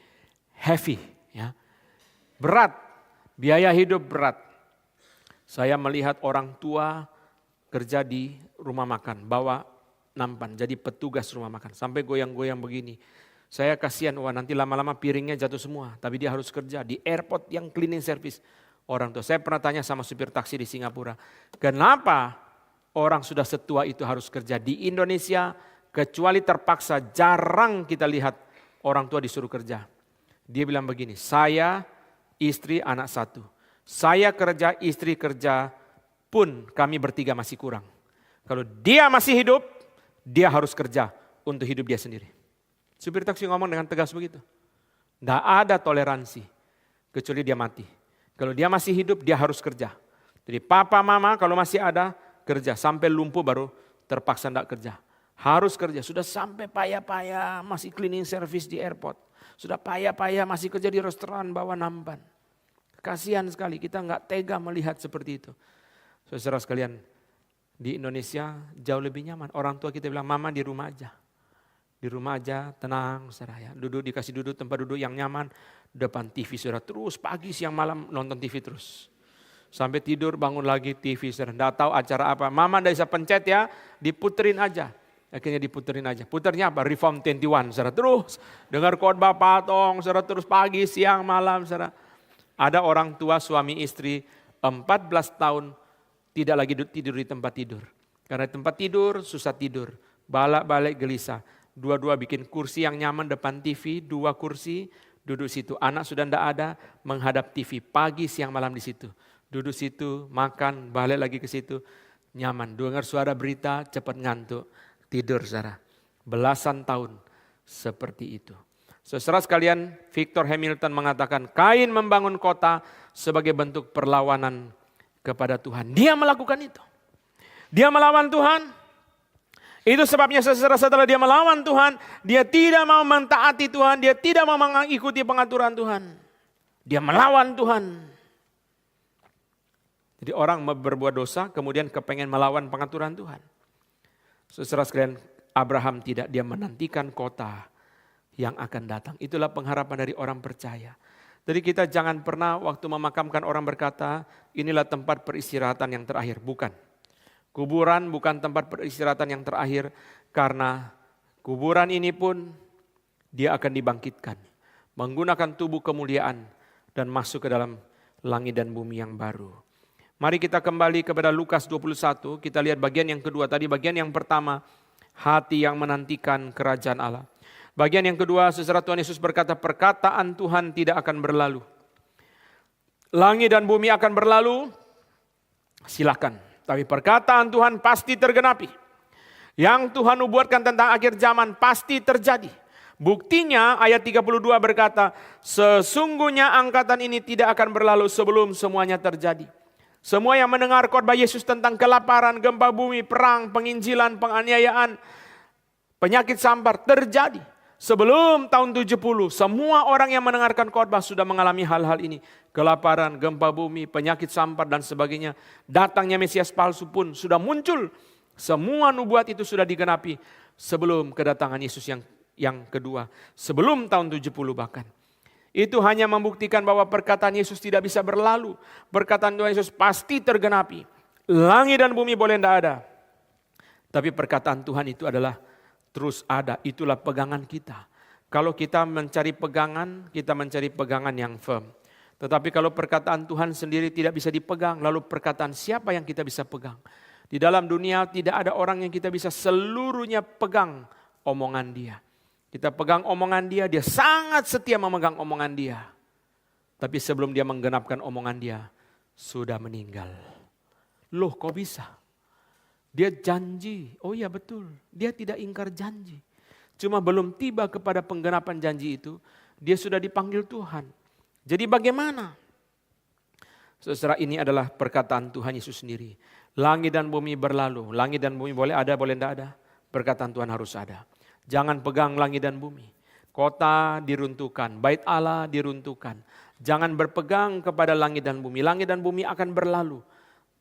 Heavy, ya. Berat, biaya hidup berat. Saya melihat orang tua kerja di rumah makan, bawa nampan, jadi petugas rumah makan. Sampai goyang-goyang begini. Saya kasihan, wah nanti lama-lama piringnya jatuh semua. Tapi dia harus kerja di airport yang cleaning service. Orang tua, saya pernah tanya sama supir taksi di Singapura. Kenapa orang sudah setua itu harus kerja di Indonesia? Kecuali terpaksa jarang kita lihat orang tua disuruh kerja. Dia bilang begini, saya istri anak satu. Saya kerja, istri kerja pun kami bertiga masih kurang. Kalau dia masih hidup, dia harus kerja untuk hidup dia sendiri. Supir taksi ngomong dengan tegas begitu. Tidak ada toleransi kecuali dia mati. Kalau dia masih hidup, dia harus kerja. Jadi papa mama kalau masih ada kerja sampai lumpuh baru terpaksa tidak kerja. Harus kerja. Sudah sampai payah-payah masih cleaning service di airport. Sudah payah-payah masih kerja di restoran bawa nampan. Kasihan sekali, kita nggak tega melihat seperti itu. Saudara sekalian, di Indonesia jauh lebih nyaman. Orang tua kita bilang, mama di rumah aja. Di rumah aja, tenang, saudara ya. Duduk, dikasih duduk, tempat duduk yang nyaman. Depan TV, saudara. Terus pagi, siang, malam nonton TV terus. Sampai tidur, bangun lagi TV, saudara. Nggak tahu acara apa. Mama nggak bisa pencet ya, diputerin aja. Akhirnya diputerin aja. Puternya apa? Reform 21, saudara. Terus dengar khotbah patong, saudara. Terus pagi, siang, malam, saudara. Ada orang tua suami istri 14 tahun tidak lagi tidur di tempat tidur. Karena tempat tidur susah tidur. Balik gelisah. Dua-dua bikin kursi yang nyaman depan TV. 2 kursi duduk situ. Anak sudah tidak ada menghadap TV. Pagi siang malam di situ. Duduk situ makan balik lagi ke situ. Nyaman. Dengar suara berita cepat ngantuk. Tidur saudara. Belasan tahun seperti itu. Saudara sekalian, Victor Hamilton mengatakan Kain membangun kota sebagai bentuk perlawanan kepada Tuhan. Dia melakukan itu. Dia melawan Tuhan. Itu sebabnya setelah dia melawan Tuhan, dia tidak mau mentaati Tuhan, dia tidak mau mengikuti pengaturan Tuhan. Dia melawan Tuhan. Jadi orang berbuat dosa kemudian kepengen melawan pengaturan Tuhan. Saudara sekalian, Abraham tidak, dia menantikan kota yang akan datang. Itulah pengharapan dari orang percaya. Jadi kita jangan pernah waktu memakamkan orang berkata, inilah tempat peristirahatan yang terakhir. Bukan. Kuburan bukan tempat peristirahatan yang terakhir, karena kuburan ini pun dia akan dibangkitkan. Menggunakan tubuh kemuliaan dan masuk ke dalam langit dan bumi yang baru. Mari kita kembali kepada Lukas 21, kita lihat bagian yang kedua. Tadi bagian yang pertama, hati yang menantikan kerajaan Allah. Bagian yang kedua, saudara, Tuhan Yesus berkata, perkataan Tuhan tidak akan berlalu. Langit dan bumi akan berlalu, silakan. Tapi perkataan Tuhan pasti tergenapi. Yang Tuhan nubuatkan tentang akhir zaman pasti terjadi. Buktinya ayat 32 berkata, sesungguhnya angkatan ini tidak akan berlalu sebelum semuanya terjadi. Semua yang mendengar khotbah Yesus tentang kelaparan, gempa bumi, perang, penginjilan, penganiayaan, penyakit sampar terjadi. Sebelum tahun 70, semua orang yang mendengarkan khotbah sudah mengalami hal-hal ini. Kelaparan, gempa bumi, penyakit sampar dan sebagainya. Datangnya Mesias palsu pun sudah muncul. Semua nubuat itu sudah digenapi sebelum kedatangan Yesus yang kedua. Sebelum tahun 70 bahkan. Itu hanya membuktikan bahwa perkataan Yesus tidak bisa berlalu. Perkataan Tuhan Yesus pasti tergenapi. Langit dan bumi boleh tidak ada. Tapi perkataan Tuhan itu adalah terus ada. Itulah pegangan kita. Kalau kita mencari pegangan, kita mencari pegangan yang firm. Tetapi kalau perkataan Tuhan sendiri tidak bisa dipegang, lalu perkataan siapa yang kita bisa pegang? Di dalam dunia tidak ada orang yang kita bisa seluruhnya pegang omongan dia. Kita pegang omongan dia, dia sangat setia memegang omongan dia. Tapi sebelum dia menggenapkan omongan dia, sudah meninggal. Loh kok bisa? Dia janji, oh iya betul, dia tidak ingkar janji. Cuma belum tiba kepada penggenapan janji itu, dia sudah dipanggil Tuhan. Jadi bagaimana? Saudara, ini adalah perkataan Tuhan Yesus sendiri. Langit dan bumi berlalu, langit dan bumi boleh ada, boleh tidak ada. Perkataan Tuhan harus ada. Jangan pegang langit dan bumi. Kota diruntuhkan, bait Allah diruntuhkan. Jangan berpegang kepada langit dan bumi. Langit dan bumi akan berlalu.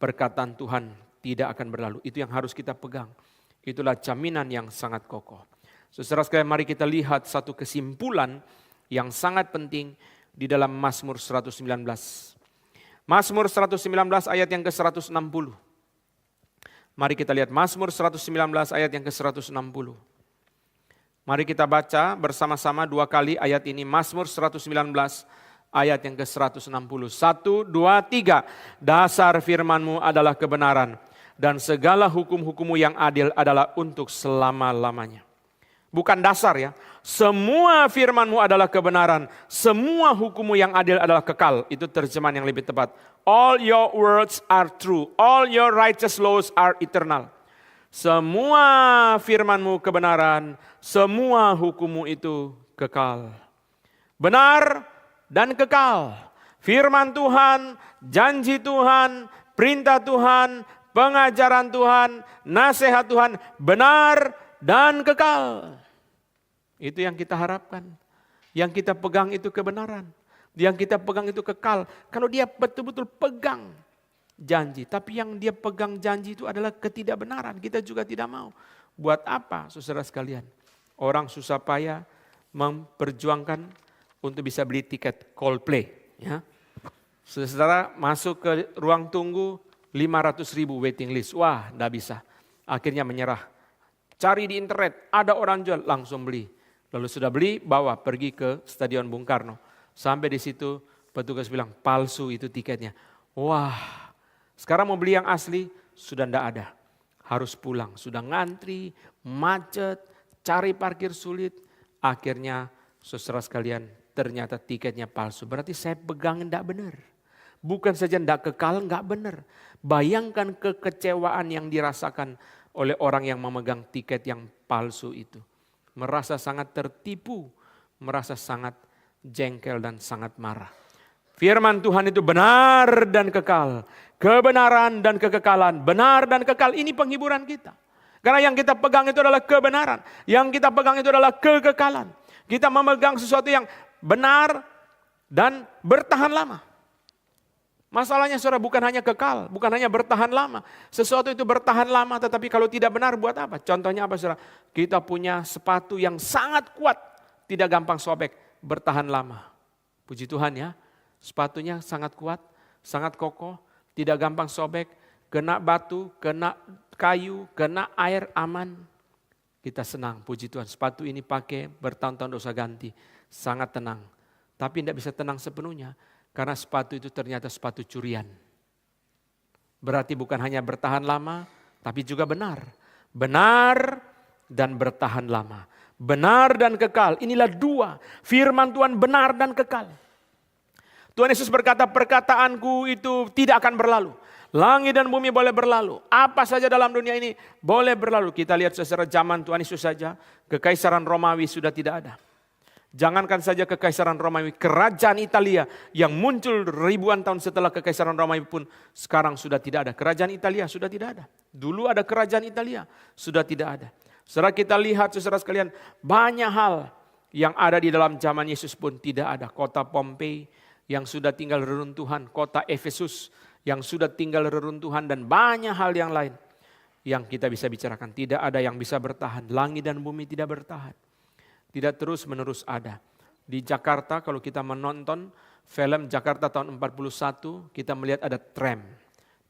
Perkataan Tuhan tidak akan berlalu. Itu yang harus kita pegang. Itulah jaminan yang sangat kokoh. Saudara sekalian, mari kita lihat satu kesimpulan yang sangat penting di dalam Mazmur 119. Mazmur 119 ayat yang ke-160. Mari kita lihat Mazmur 119 ayat yang ke-160. Mari kita baca bersama-sama 2 kali ayat ini. Mazmur 119 ayat yang ke-160. 1, 2, 3. Dasar firman-Mu adalah kebenaran, dan segala hukum-hukum-Mu yang adil adalah untuk selama-lamanya. Bukan dasar ya. Semua firman-Mu adalah kebenaran. Semua hukum-Mu yang adil adalah kekal. Itu terjemahan yang lebih tepat. All your words are true. All your righteous laws are eternal. Semua firman-Mu kebenaran. Semua hukum-Mu itu kekal. Benar dan kekal. Firman Tuhan, janji Tuhan, perintah Tuhan, pengajaran Tuhan, nasihat Tuhan, benar dan kekal. Itu yang kita harapkan. Yang kita pegang itu kebenaran. Yang kita pegang itu kekal. Kalau dia betul-betul pegang janji. Tapi yang dia pegang janji itu adalah ketidakbenaran. Kita juga tidak mau. Buat apa saudara sekalian? Orang susah payah memperjuangkan untuk bisa beli tiket Coldplay. Ya. Saudara masuk ke ruang tunggu 500.000 waiting list. Wah, tidak bisa. Akhirnya menyerah. Cari di internet, ada orang jual, langsung beli. Lalu sudah beli, bawa pergi ke Stadion Bung Karno. Sampai di situ petugas bilang palsu itu tiketnya. Wah, sekarang mau beli yang asli sudah tidak ada. Harus pulang, sudah ngantri, macet, cari parkir sulit. Akhirnya saudara sekalian ternyata tiketnya palsu. Berarti saya pegang tidak benar. Bukan saja tidak kekal, tidak benar. Bayangkan kekecewaan yang dirasakan oleh orang yang memegang tiket yang palsu itu. Merasa sangat tertipu, merasa sangat jengkel dan sangat marah. Firman Tuhan itu benar dan kekal. Kebenaran dan kekekalan, benar dan kekal. Ini penghiburan kita. Karena yang kita pegang itu adalah kebenaran. Yang kita pegang itu adalah kekekalan. Kita memegang sesuatu yang benar dan bertahan lama. Masalahnya saudara bukan hanya kekal, bukan hanya bertahan lama. Sesuatu itu bertahan lama tetapi kalau tidak benar buat apa? Contohnya apa saudara? Kita punya sepatu yang sangat kuat, tidak gampang sobek, bertahan lama. Puji Tuhan ya, sepatunya sangat kuat, sangat kokoh, tidak gampang sobek, kena batu, kena kayu, kena air aman. Kita senang, puji Tuhan. Sepatu ini pakai bertahun-tahun dosa ganti, sangat tenang. Tapi tidak bisa tenang sepenuhnya. Karena sepatu itu ternyata sepatu curian. Berarti bukan hanya bertahan lama, tapi juga benar. Benar dan bertahan lama. Benar dan kekal. Inilah dua. Firman Tuhan benar dan kekal. Tuhan Yesus berkata, perkataanku itu tidak akan berlalu. Langit dan bumi boleh berlalu. Apa saja dalam dunia ini boleh berlalu. Kita lihat secara zaman Tuhan Yesus saja. Kekaisaran Romawi sudah tidak ada. Jangankan saja kekaisaran Romawi, kerajaan Italia yang muncul ribuan tahun setelah kekaisaran Romawi pun sekarang sudah tidak ada. Kerajaan Italia sudah tidak ada. Dulu ada kerajaan Italia, sudah tidak ada. Setelah kita lihat saudara sekalian, banyak hal yang ada di dalam zaman Yesus pun tidak ada. Kota Pompei yang sudah tinggal reruntuhan, kota Efesus yang sudah tinggal reruntuhan dan banyak hal yang lain yang kita bisa bicarakan. Tidak ada yang bisa bertahan, langit dan bumi tidak bertahan. Tidak terus menerus ada. Di Jakarta kalau kita menonton film Jakarta tahun 41, kita melihat ada tram.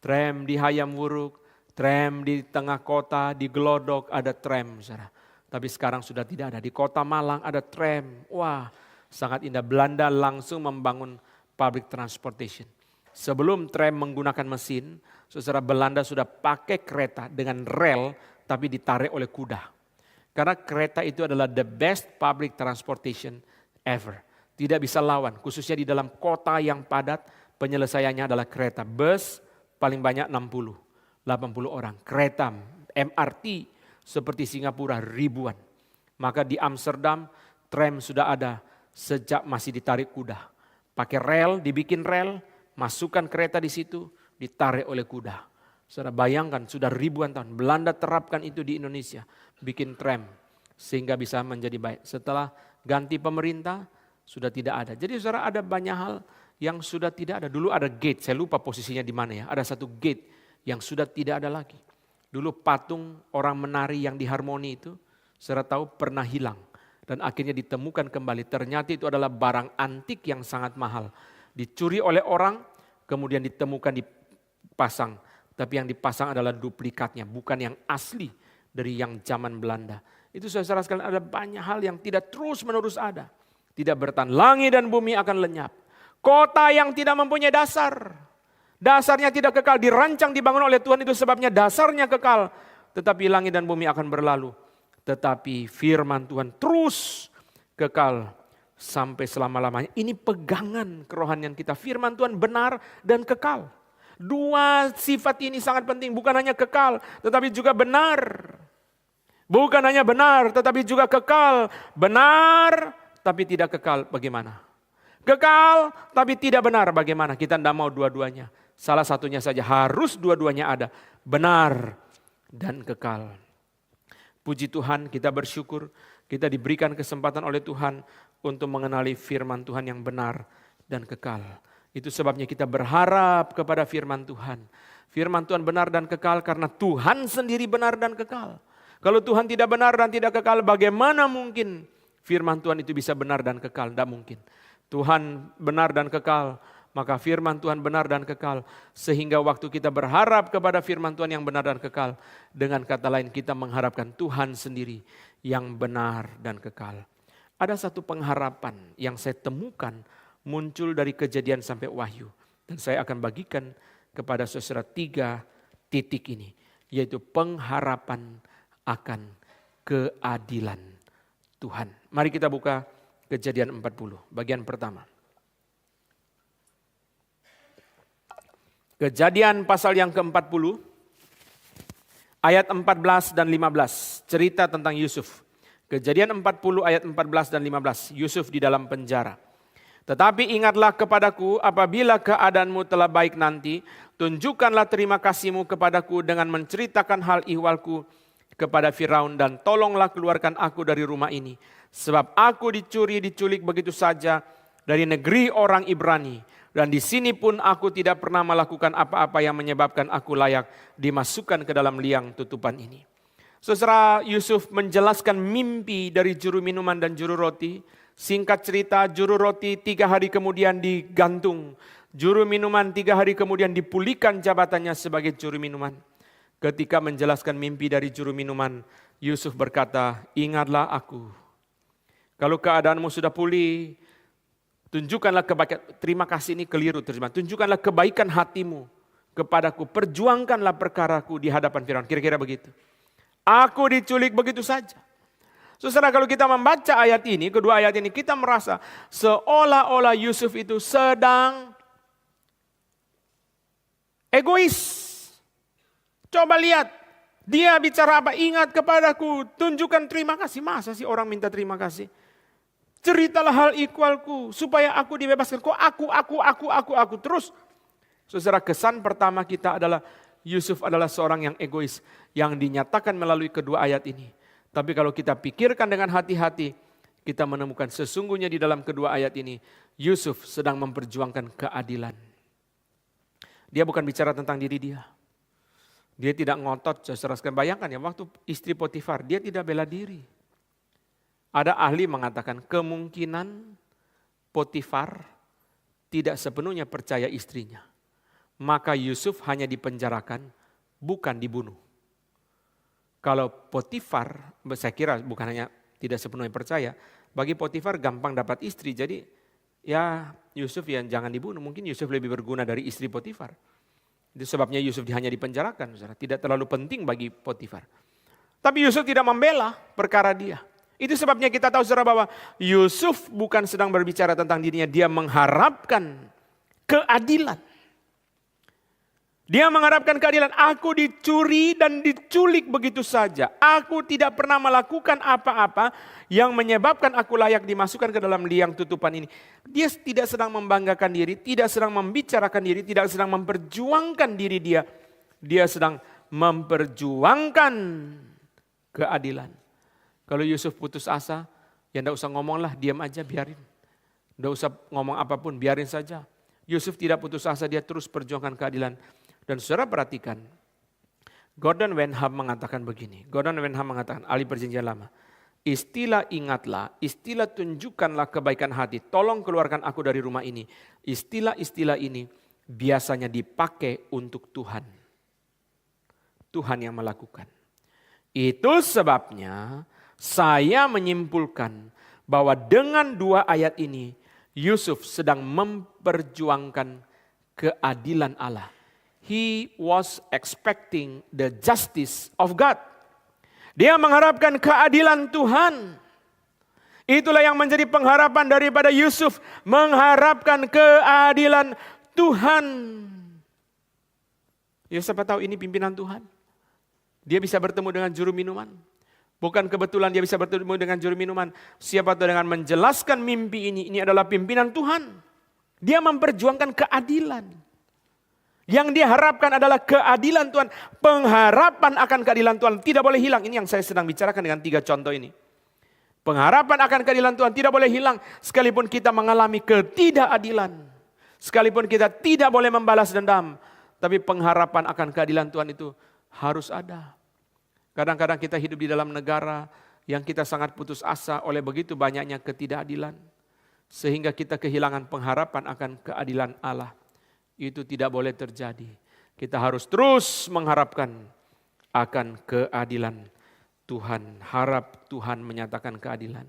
Tram di Hayam Wuruk, tram di tengah kota, di Glodok ada tram. Saudara. Tapi sekarang sudah tidak ada. Di kota Malang ada tram. Wah, sangat indah. Belanda langsung membangun public transportation. Sebelum tram menggunakan mesin, saudara, Belanda sudah pakai kereta dengan rel tapi ditarik oleh kuda. Karena kereta itu adalah the best public transportation ever. Tidak bisa lawan, khususnya di dalam kota yang padat, penyelesaiannya adalah kereta. Bus paling banyak 60, 80 orang. Kereta, MRT seperti Singapura ribuan. Maka di Amsterdam tram sudah ada sejak masih ditarik kuda. Pakai rel, dibikin rel, masukkan kereta di situ, ditarik oleh kuda. Saudara bayangkan sudah ribuan tahun. Belanda terapkan itu di Indonesia. Bikin tram sehingga bisa menjadi baik. Setelah ganti pemerintah sudah tidak ada. Jadi saudara ada banyak hal yang sudah tidak ada. Dulu ada gate, saya lupa posisinya di mana ya. Ada satu gate yang sudah tidak ada lagi. Dulu patung orang menari yang di Harmoni itu, saudara tahu pernah hilang. Dan akhirnya ditemukan kembali. Ternyata itu adalah barang antik yang sangat mahal. Dicuri oleh orang, kemudian ditemukan dipasang. Tapi yang dipasang adalah duplikatnya, bukan yang asli dari yang zaman Belanda. Itu saudara sekalian ada banyak hal yang tidak terus menerus ada. Tidak bertahan, langit dan bumi akan lenyap. Kota yang tidak mempunyai dasar. Dasarnya tidak kekal, dirancang, dibangun oleh Tuhan itu sebabnya dasarnya kekal. Tetapi langit dan bumi akan berlalu. Tetapi firman Tuhan terus kekal sampai selama-lamanya. Ini pegangan kerohanian kita. Firman Tuhan benar dan kekal. Dua sifat ini sangat penting, bukan hanya kekal, tetapi juga benar. Bukan hanya benar, tetapi juga kekal. Benar, tapi tidak kekal, bagaimana? Kekal, tapi tidak benar, bagaimana? Kita tidak mau dua-duanya. Salah satunya saja, harus dua-duanya ada. Benar dan kekal. Puji Tuhan, kita bersyukur, kita diberikan kesempatan oleh Tuhan untuk mengenali firman Tuhan yang benar dan kekal. Itu sebabnya kita berharap kepada firman Tuhan. Firman Tuhan benar dan kekal karena Tuhan sendiri benar dan kekal. Kalau Tuhan tidak benar dan tidak kekal, bagaimana mungkin firman Tuhan itu bisa benar dan kekal? Tidak mungkin. Tuhan benar dan kekal, maka firman Tuhan benar dan kekal. Sehingga waktu kita berharap kepada firman Tuhan yang benar dan kekal, dengan kata lain kita mengharapkan Tuhan sendiri yang benar dan kekal. Ada satu pengharapan yang saya temukan muncul dari Kejadian sampai Wahyu. Dan saya akan bagikan kepada saudara 3 titik ini. Yaitu pengharapan akan keadilan Tuhan. Mari kita buka Kejadian 40, bagian pertama. Kejadian pasal yang ke-40, ayat 14 dan 15. Cerita tentang Yusuf. Kejadian 40 ayat 14 dan 15. Yusuf di dalam penjara. Tetapi ingatlah kepadaku apabila keadaanmu telah baik nanti, tunjukkanlah terima kasihmu kepadaku dengan menceritakan hal ihwalku kepada Firaun dan tolonglah keluarkan aku dari rumah ini. Sebab aku diculik begitu saja dari negeri orang Ibrani. Dan di sini pun aku tidak pernah melakukan apa-apa yang menyebabkan aku layak dimasukkan ke dalam liang tutupan ini. Saudara, Yusuf menjelaskan mimpi dari juru minuman dan juru roti. Singkat cerita, juru roti 3 hari kemudian digantung. Juru minuman 3 hari kemudian dipulihkan jabatannya sebagai juru minuman. Ketika menjelaskan mimpi dari juru minuman, Yusuf berkata, ingatlah aku. Kalau keadaanmu sudah pulih, tunjukkanlah kebaikan. Terima kasih ini keliru terjemah. Tunjukkanlah kebaikan hatimu kepadaku. Perjuangkanlah perkaraku di hadapan Firaun. Kira-kira begitu. Aku diculik begitu saja. Saudara, kalau kita membaca ayat ini, kedua ayat ini, kita merasa seolah-olah Yusuf itu sedang egois. Coba lihat, dia bicara apa? Ingat kepadaku, tunjukkan terima kasih. Masa sih orang minta terima kasih? Ceritalah hal ikhwalku, supaya aku dibebaskan. Kok aku. Terus, saudara, kesan pertama kita adalah Yusuf adalah seorang yang egois. Yang dinyatakan melalui kedua ayat ini. Tapi kalau kita pikirkan dengan hati-hati, kita menemukan sesungguhnya di dalam kedua ayat ini, Yusuf sedang memperjuangkan keadilan. Dia bukan bicara tentang diri dia. Dia tidak ngotot, saudara sekalian. Bayangkan ya, waktu istri Potifar, dia tidak bela diri. Ada ahli mengatakan kemungkinan Potifar tidak sepenuhnya percaya istrinya. Maka Yusuf hanya dipenjarakan, bukan dibunuh. Kalau Potifar, saya kira bukan hanya tidak sepenuhnya percaya, bagi Potifar gampang dapat istri, jadi ya Yusuf yang jangan dibunuh. Mungkin Yusuf lebih berguna dari istri Potifar. Itu sebabnya Yusuf hanya dipenjarakan, saudara. Tidak terlalu penting bagi Potifar. Tapi Yusuf tidak membela perkara dia. Itu sebabnya kita tahu saudara bahwa Yusuf bukan sedang berbicara tentang dirinya. Dia mengharapkan keadilan. Dia mengharapkan keadilan. Aku dicuri dan diculik begitu saja. Aku tidak pernah melakukan apa-apa yang menyebabkan aku layak dimasukkan ke dalam liang tutupan ini. Dia tidak sedang membanggakan diri, tidak sedang membicarakan diri, tidak sedang memperjuangkan diri dia. Dia sedang memperjuangkan keadilan. Kalau Yusuf putus asa, ya enggak usah ngomong lah, diam aja, biarin. Enggak usah ngomong apapun, biarin saja. Yusuf tidak putus asa, dia terus perjuangkan keadilan. Dan saudara perhatikan, Gordon Wenham mengatakan begini. Gordon Wenham mengatakan, ahli perjanjian lama. Istilah ingatlah, istilah tunjukkanlah kebaikan hati. Tolong keluarkan aku dari rumah ini. Istilah-istilah ini biasanya dipakai untuk Tuhan. Tuhan yang melakukan. Itu sebabnya saya menyimpulkan bahwa dengan dua ayat ini, Yusuf sedang memperjuangkan keadilan Allah. He was expecting the justice of God. Dia mengharapkan keadilan Tuhan. Itulah yang menjadi pengharapan daripada Yusuf. Mengharapkan keadilan Tuhan. Ya siapa tahu ini pimpinan Tuhan. Dia bisa bertemu dengan juru minuman. Bukan kebetulan dia bisa bertemu dengan juru minuman. Siapa tahu dengan menjelaskan mimpi ini adalah pimpinan Tuhan. Dia memperjuangkan keadilan. Yang dia harapkan adalah keadilan Tuhan. Pengharapan akan keadilan Tuhan tidak boleh hilang. Ini yang saya sedang bicarakan dengan 3 contoh ini. Pengharapan akan keadilan Tuhan tidak boleh hilang. Sekalipun kita mengalami ketidakadilan. Sekalipun kita tidak boleh membalas dendam. Tapi pengharapan akan keadilan Tuhan itu harus ada. Kadang-kadang kita hidup di dalam negara yang kita sangat putus asa oleh begitu banyaknya ketidakadilan. Sehingga kita kehilangan pengharapan akan keadilan Allah. Itu tidak boleh terjadi. Kita harus terus mengharapkan akan keadilan Tuhan. Harap Tuhan menyatakan keadilan.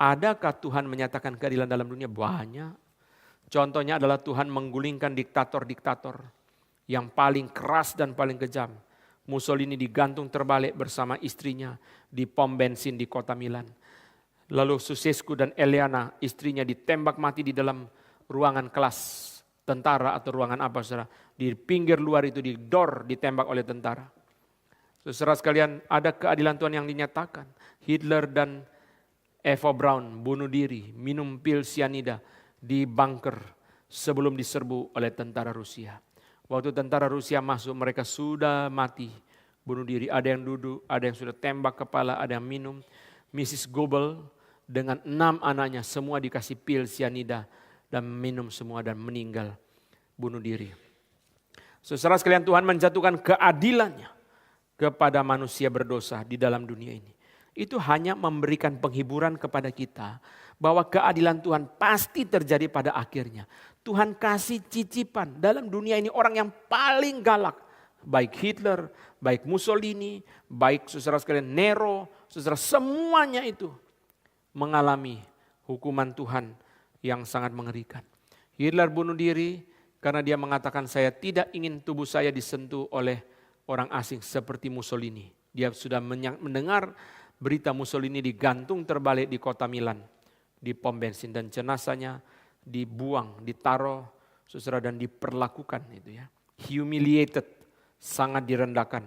Adakah Tuhan menyatakan keadilan dalam dunia? Banyak. Contohnya adalah Tuhan menggulingkan diktator-diktator yang paling keras dan paling kejam. Mussolini digantung terbalik bersama istrinya di pom bensin di kota Milan. Lalu Ceausescu dan Eleana istrinya ditembak mati di dalam ruangan kelas tentara atau ruangan apa saudara. Di pinggir luar itu di door ditembak oleh tentara. Saudara sekalian, ada keadilan Tuhan yang dinyatakan. Hitler dan Eva Braun bunuh diri, minum pil sianida di bunker sebelum diserbu oleh tentara Rusia. Waktu tentara Rusia masuk, mereka sudah mati, bunuh diri. Ada yang duduk, ada yang sudah tembak kepala, ada yang minum. Mrs. Goebbels dengan 6 anaknya semua dikasih pil sianida dan minum semua dan meninggal, bunuh diri. Saudara sekalian, Tuhan menjatuhkan keadilannya kepada manusia berdosa di dalam dunia ini. Itu hanya memberikan penghiburan kepada kita bahwa keadilan Tuhan pasti terjadi pada akhirnya. Tuhan kasih cicipan dalam dunia ini orang yang paling galak. Baik Hitler, baik Mussolini, baik saudara sekalian Nero, saudara semuanya itu mengalami hukuman Tuhan yang sangat mengerikan. Hitler bunuh diri karena dia mengatakan saya tidak ingin tubuh saya disentuh oleh orang asing seperti Mussolini. Dia sudah mendengar berita Mussolini digantung terbalik di kota Milan di pom bensin dan jenazahnya dibuang, ditaruh saudara dan diperlakukan itu ya. Humiliated, sangat direndahkan.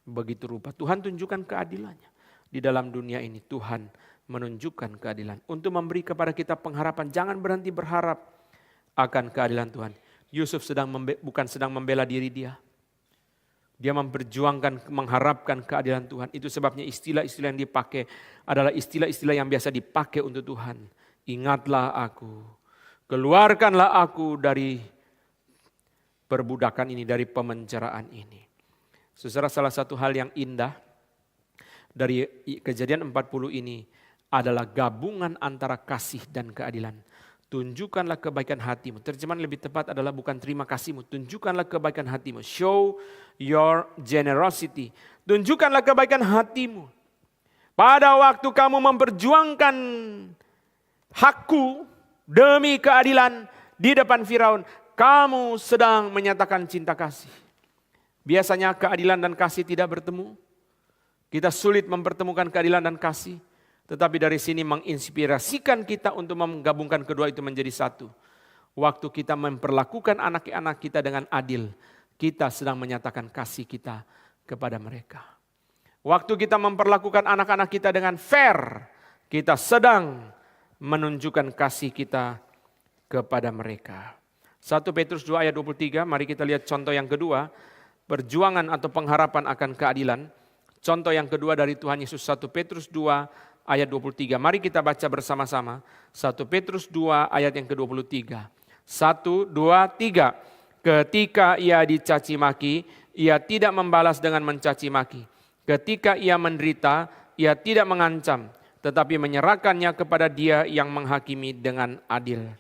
Begitu rupa Tuhan tunjukkan keadilannya. Di dalam dunia ini Tuhan menunjukkan keadilan. Untuk memberi kepada kita pengharapan, jangan berhenti berharap akan keadilan Tuhan. Yusuf bukan sedang membela diri dia. Dia memperjuangkan, mengharapkan keadilan Tuhan. Itu sebabnya istilah-istilah yang dipakai adalah istilah-istilah yang biasa dipakai untuk Tuhan. Ingatlah aku, keluarkanlah aku dari perbudakan ini, dari pemenjaraan ini. Saudara, salah satu hal yang indah dari kejadian 40 ini adalah gabungan antara kasih dan keadilan. tunjukkanlah kebaikan hatimu. Terjemahan lebih tepat adalah bukan terima kasihmu, tunjukkanlah kebaikan hatimu. Show your generosity. Tunjukkanlah kebaikan hatimu. Pada waktu kamu memperjuangkan hakku demi keadilan di depan Firaun, kamu sedang menyatakan cinta kasih. Biasanya keadilan dan kasih tidak bertemu. Kita sulit mempertemukan keadilan dan kasih. Tetapi dari sini menginspirasikan kita untuk menggabungkan kedua itu menjadi satu. Waktu kita memperlakukan anak-anak kita dengan adil, kita sedang menyatakan kasih kita kepada mereka. Waktu kita memperlakukan anak-anak kita dengan fair, kita sedang menunjukkan kasih kita kepada mereka. 1 Petrus 2 ayat 23, mari kita lihat contoh yang kedua. Perjuangan atau pengharapan akan keadilan. Contoh yang kedua dari Tuhan Yesus, 1 Petrus 2 ayat 23. Mari kita baca bersama-sama. 1 Petrus 2 ayat yang ke-23. 1, 2, 3. Ketika ia dicaci maki, ia tidak membalas dengan mencaci maki. Ketika ia menderita, ia tidak mengancam, tetapi menyerahkannya kepada Dia yang menghakimi dengan adil.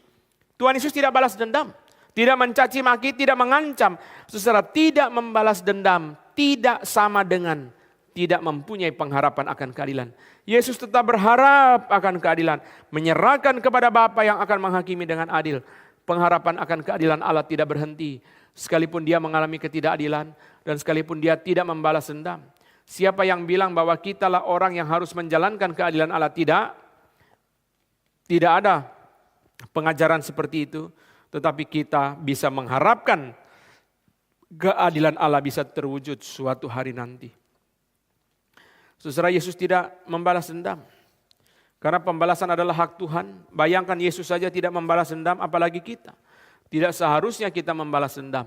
Tuhan Yesus tidak balas dendam, tidak mencaci maki, tidak mengancam. Saudara, tidak membalas dendam tidak sama dengan tidak mempunyai pengharapan akan keadilan. Yesus tetap berharap akan keadilan, menyerahkan kepada Bapa yang akan menghakimi dengan adil. Pengharapan akan keadilan Allah tidak berhenti, sekalipun dia mengalami ketidakadilan dan sekalipun dia tidak membalas dendam. Siapa yang bilang bahwa kitalah orang yang harus menjalankan keadilan Allah? Tidak ada pengajaran seperti itu, tetapi kita bisa mengharapkan keadilan Allah bisa terwujud suatu hari nanti. Saudara, Yesus tidak membalas dendam. Karena pembalasan adalah hak Tuhan. Bayangkan Yesus saja tidak membalas dendam, apalagi kita. Tidak seharusnya kita membalas dendam.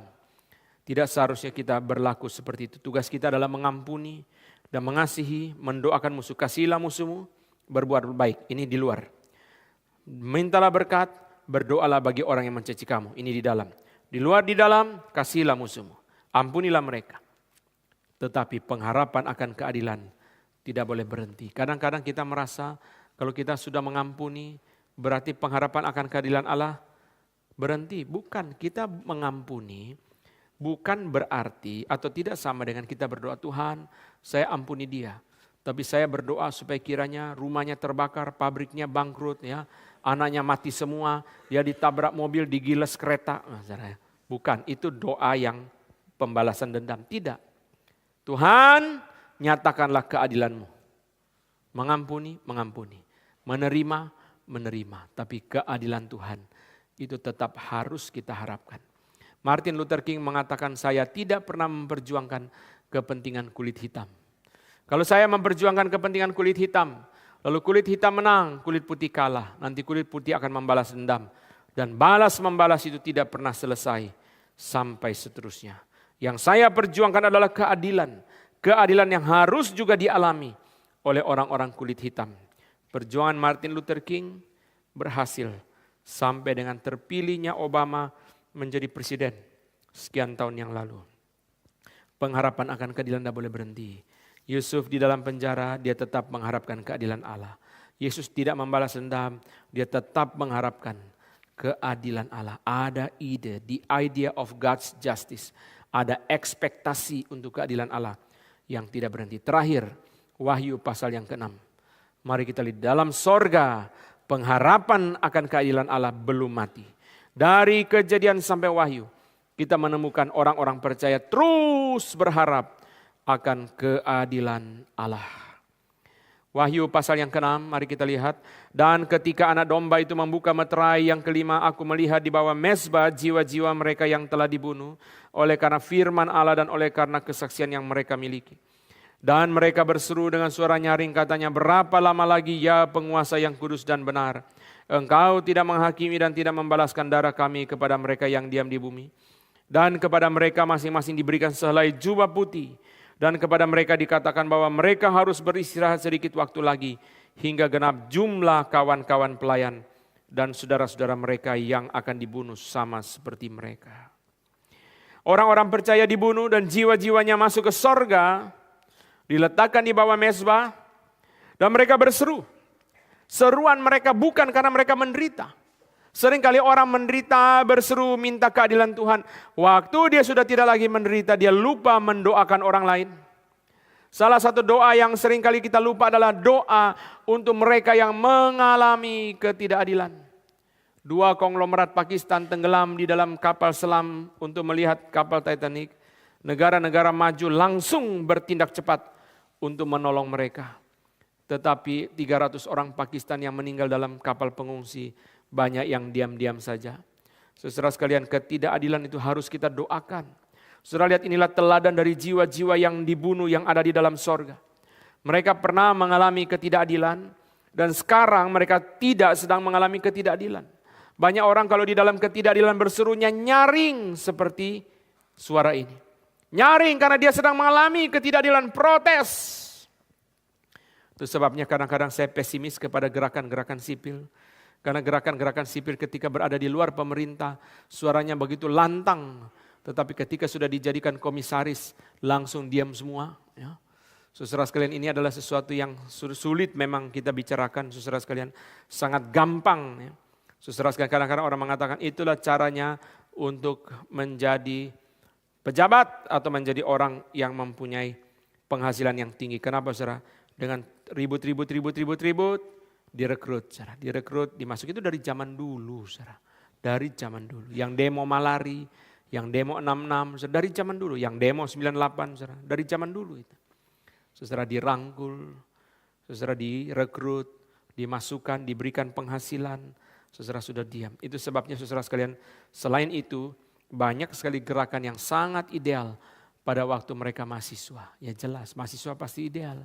Tidak seharusnya kita berlaku seperti itu. Tugas kita adalah mengampuni dan mengasihi, mendoakan musuh. Kasihilah musuhmu, berbuat baik. Ini di luar. Mintalah berkat, berdoalah bagi orang yang mencaci kamu. Ini di dalam. Di luar, di dalam, kasihilah musuhmu. Ampunilah mereka. Tetapi pengharapan akan keadilan tidak boleh berhenti. Kadang-kadang kita merasa kalau kita sudah mengampuni, berarti pengharapan akan keadilan Allah berhenti. Bukan, kita mengampuni bukan berarti atau tidak sama dengan kita berdoa, Tuhan saya ampuni dia. Tapi saya berdoa supaya kiranya rumahnya terbakar, pabriknya bangkrut, ya, anaknya mati semua, dia ditabrak mobil, digiles kereta. Bukan, itu doa yang pembalasan dendam. Tidak. Tuhan, nyatakanlah keadilanmu. Mengampuni, mengampuni. Menerima, menerima. Tapi keadilan Tuhan itu tetap harus kita harapkan. Martin Luther King mengatakan, saya tidak pernah memperjuangkan kepentingan kulit hitam. Kalau saya memperjuangkan kepentingan kulit hitam, lalu kulit hitam menang, kulit putih kalah. Nanti kulit putih akan membalas dendam. Dan balas-membalas itu tidak pernah selesai sampai seterusnya. Yang saya perjuangkan adalah keadilan. Keadilan yang harus juga dialami oleh orang-orang kulit hitam. Perjuangan Martin Luther King berhasil sampai dengan terpilihnya Obama menjadi presiden sekian tahun yang lalu. Pengharapan akan keadilan tidak boleh berhenti. Yusuf di dalam penjara, dia tetap mengharapkan keadilan Allah. Yesus tidak membalas dendam, dia tetap mengharapkan keadilan Allah. Ada ide, the idea of God's justice. Ada ekspektasi untuk keadilan Allah yang tidak berhenti. Terakhir, Wahyu pasal yang ke-6. Mari kita lihat, dalam sorga pengharapan akan keadilan Allah belum mati. Dari Kejadian sampai Wahyu, kita menemukan orang-orang percaya terus berharap akan keadilan Allah. Wahyu pasal yang ke-6, mari kita lihat. Dan ketika anak domba itu membuka meterai yang kelima, aku melihat di bawah mezbah jiwa-jiwa mereka yang telah dibunuh oleh karena firman Allah dan oleh karena kesaksian yang mereka miliki. Dan mereka berseru dengan suara nyaring, katanya, berapa lama lagi ya penguasa yang kudus dan benar, Engkau tidak menghakimi dan tidak membalaskan darah kami kepada mereka yang diam di bumi. Dan kepada mereka masing-masing diberikan sehelai jubah putih. Dan kepada mereka dikatakan bahwa mereka harus beristirahat sedikit waktu lagi, hingga genap jumlah kawan-kawan pelayan dan saudara-saudara mereka yang akan dibunuh sama seperti mereka. Orang-orang percaya dibunuh dan jiwa-jiwanya masuk ke sorga, diletakkan di bawah mezbah, dan mereka berseru. Seruan mereka bukan karena mereka menderita. Seringkali orang menderita, berseru minta keadilan Tuhan. Waktu dia sudah tidak lagi menderita, dia lupa mendoakan orang lain. Salah satu doa yang seringkali kita lupa adalah doa untuk mereka yang mengalami ketidakadilan. 2 konglomerat Pakistan tenggelam di dalam kapal selam untuk melihat kapal Titanic. Negara-negara maju langsung bertindak cepat untuk menolong mereka. Tetapi 300 orang Pakistan yang meninggal dalam kapal pengungsi, banyak yang diam-diam saja. Saudara sekalian, ketidakadilan itu harus kita doakan. Saudara lihat, inilah teladan dari jiwa-jiwa yang dibunuh yang ada di dalam sorga. Mereka pernah mengalami ketidakadilan dan sekarang mereka tidak sedang mengalami ketidakadilan. Banyak orang kalau di dalam ketidakadilan berserunya nyaring seperti suara ini. Nyaring karena dia sedang mengalami ketidakadilan, protes. Itu sebabnya kadang-kadang saya pesimis kepada gerakan-gerakan sipil. Karena gerakan-gerakan sipil ketika berada di luar pemerintah, suaranya begitu lantang. Tetapi ketika sudah dijadikan komisaris, langsung diam semua. Ya. Saudara sekalian, ini adalah sesuatu yang sulit memang kita bicarakan. Saudara sekalian, sangat gampang. Ya. Saudara sekalian, kadang-kadang orang mengatakan itulah caranya untuk menjadi pejabat atau menjadi orang yang mempunyai penghasilan yang tinggi. Kenapa saudara? Dengan ribut, direkrut, dimasuk itu dari zaman dulu, saudara. Dari zaman dulu. Yang demo malari, yang demo 66, saudara, dari zaman dulu. Yang demo 98, saudara, dari zaman dulu itu. Saudara dirangkul, saudara direkrut, dimasukkan, diberikan penghasilan, saudara sudah diam. Itu sebabnya saudara sekalian, selain itu banyak sekali gerakan yang sangat ideal pada waktu mereka mahasiswa. Ya jelas, mahasiswa pasti ideal.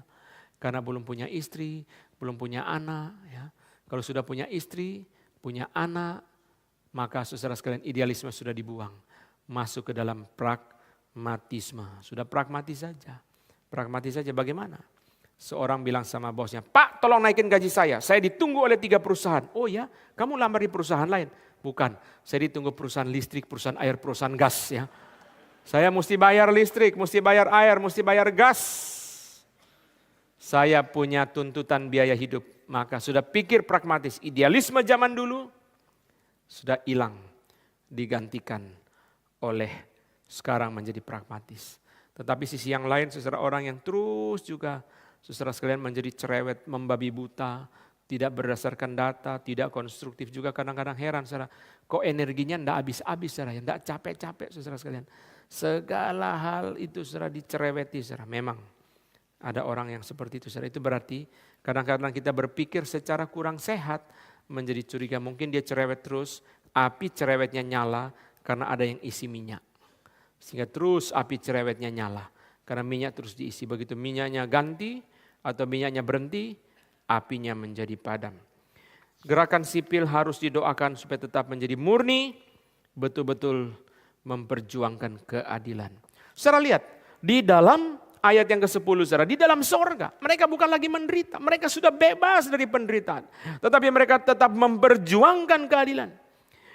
Karena belum punya istri, belum punya anak. Ya. Kalau sudah punya istri, punya anak, maka saudara sekalian idealisme sudah dibuang. Masuk ke dalam pragmatisme. Sudah pragmatis saja. Pragmatis saja bagaimana? Seorang bilang sama bosnya, Pak tolong naikin gaji saya ditunggu oleh 3 perusahaan. Oh ya, kamu lamar di perusahaan lain? Bukan, saya ditunggu perusahaan listrik, perusahaan air, perusahaan gas. Ya. Saya mesti bayar listrik, mesti bayar air, mesti bayar gas. Saya punya tuntutan biaya hidup, maka sudah pikir pragmatis. Idealisme zaman dulu sudah hilang, digantikan oleh sekarang menjadi pragmatis. Tetapi sisi yang lain, saudara, orang yang terus juga, saudara sekalian, menjadi cerewet, membabi buta, tidak berdasarkan data, tidak konstruktif juga, kadang-kadang heran, saudara, kok energinya tidak habis-habis, saudara, tidak capek-capek, saudara sekalian. Segala hal itu, saudara, dicereweti, saudara, memang. Ada orang yang seperti itu, saudara. Itu berarti kadang-kadang kita berpikir secara kurang sehat, menjadi curiga. Mungkin dia cerewet terus, api cerewetnya nyala karena ada yang isi minyak. Sehingga terus api cerewetnya nyala karena minyak terus diisi. Begitu minyaknya ganti atau minyaknya berhenti, apinya menjadi padam. Gerakan sipil harus didoakan supaya tetap menjadi murni, betul-betul memperjuangkan keadilan. Saudara lihat, di dalam ayat yang ke-10, saudara, di dalam sorga mereka bukan lagi menderita, mereka sudah bebas dari penderitaan. Tetapi mereka tetap memperjuangkan keadilan.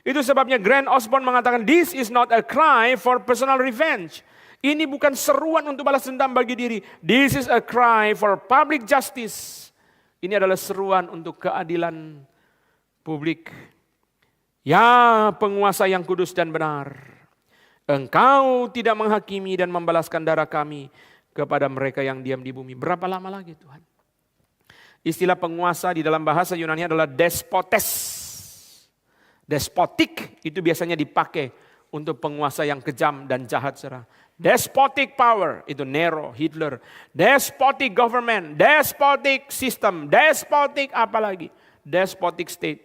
Itu sebabnya Grant Osborne mengatakan, this is not a cry for personal revenge. Ini bukan seruan untuk balas dendam bagi diri. This is a cry for public justice. Ini adalah seruan untuk keadilan publik. Ya penguasa yang kudus dan benar, Engkau tidak menghakimi dan membalaskan darah kami kepada mereka yang diam di bumi. Berapa lama lagi Tuhan? Istilah penguasa di dalam bahasa Yunani adalah despotes. Despotik itu biasanya dipakai untuk penguasa yang kejam dan jahat, saudara. Despotic power itu Nero, Hitler. Despotic government, despotic system, despotic apalagi, despotic state.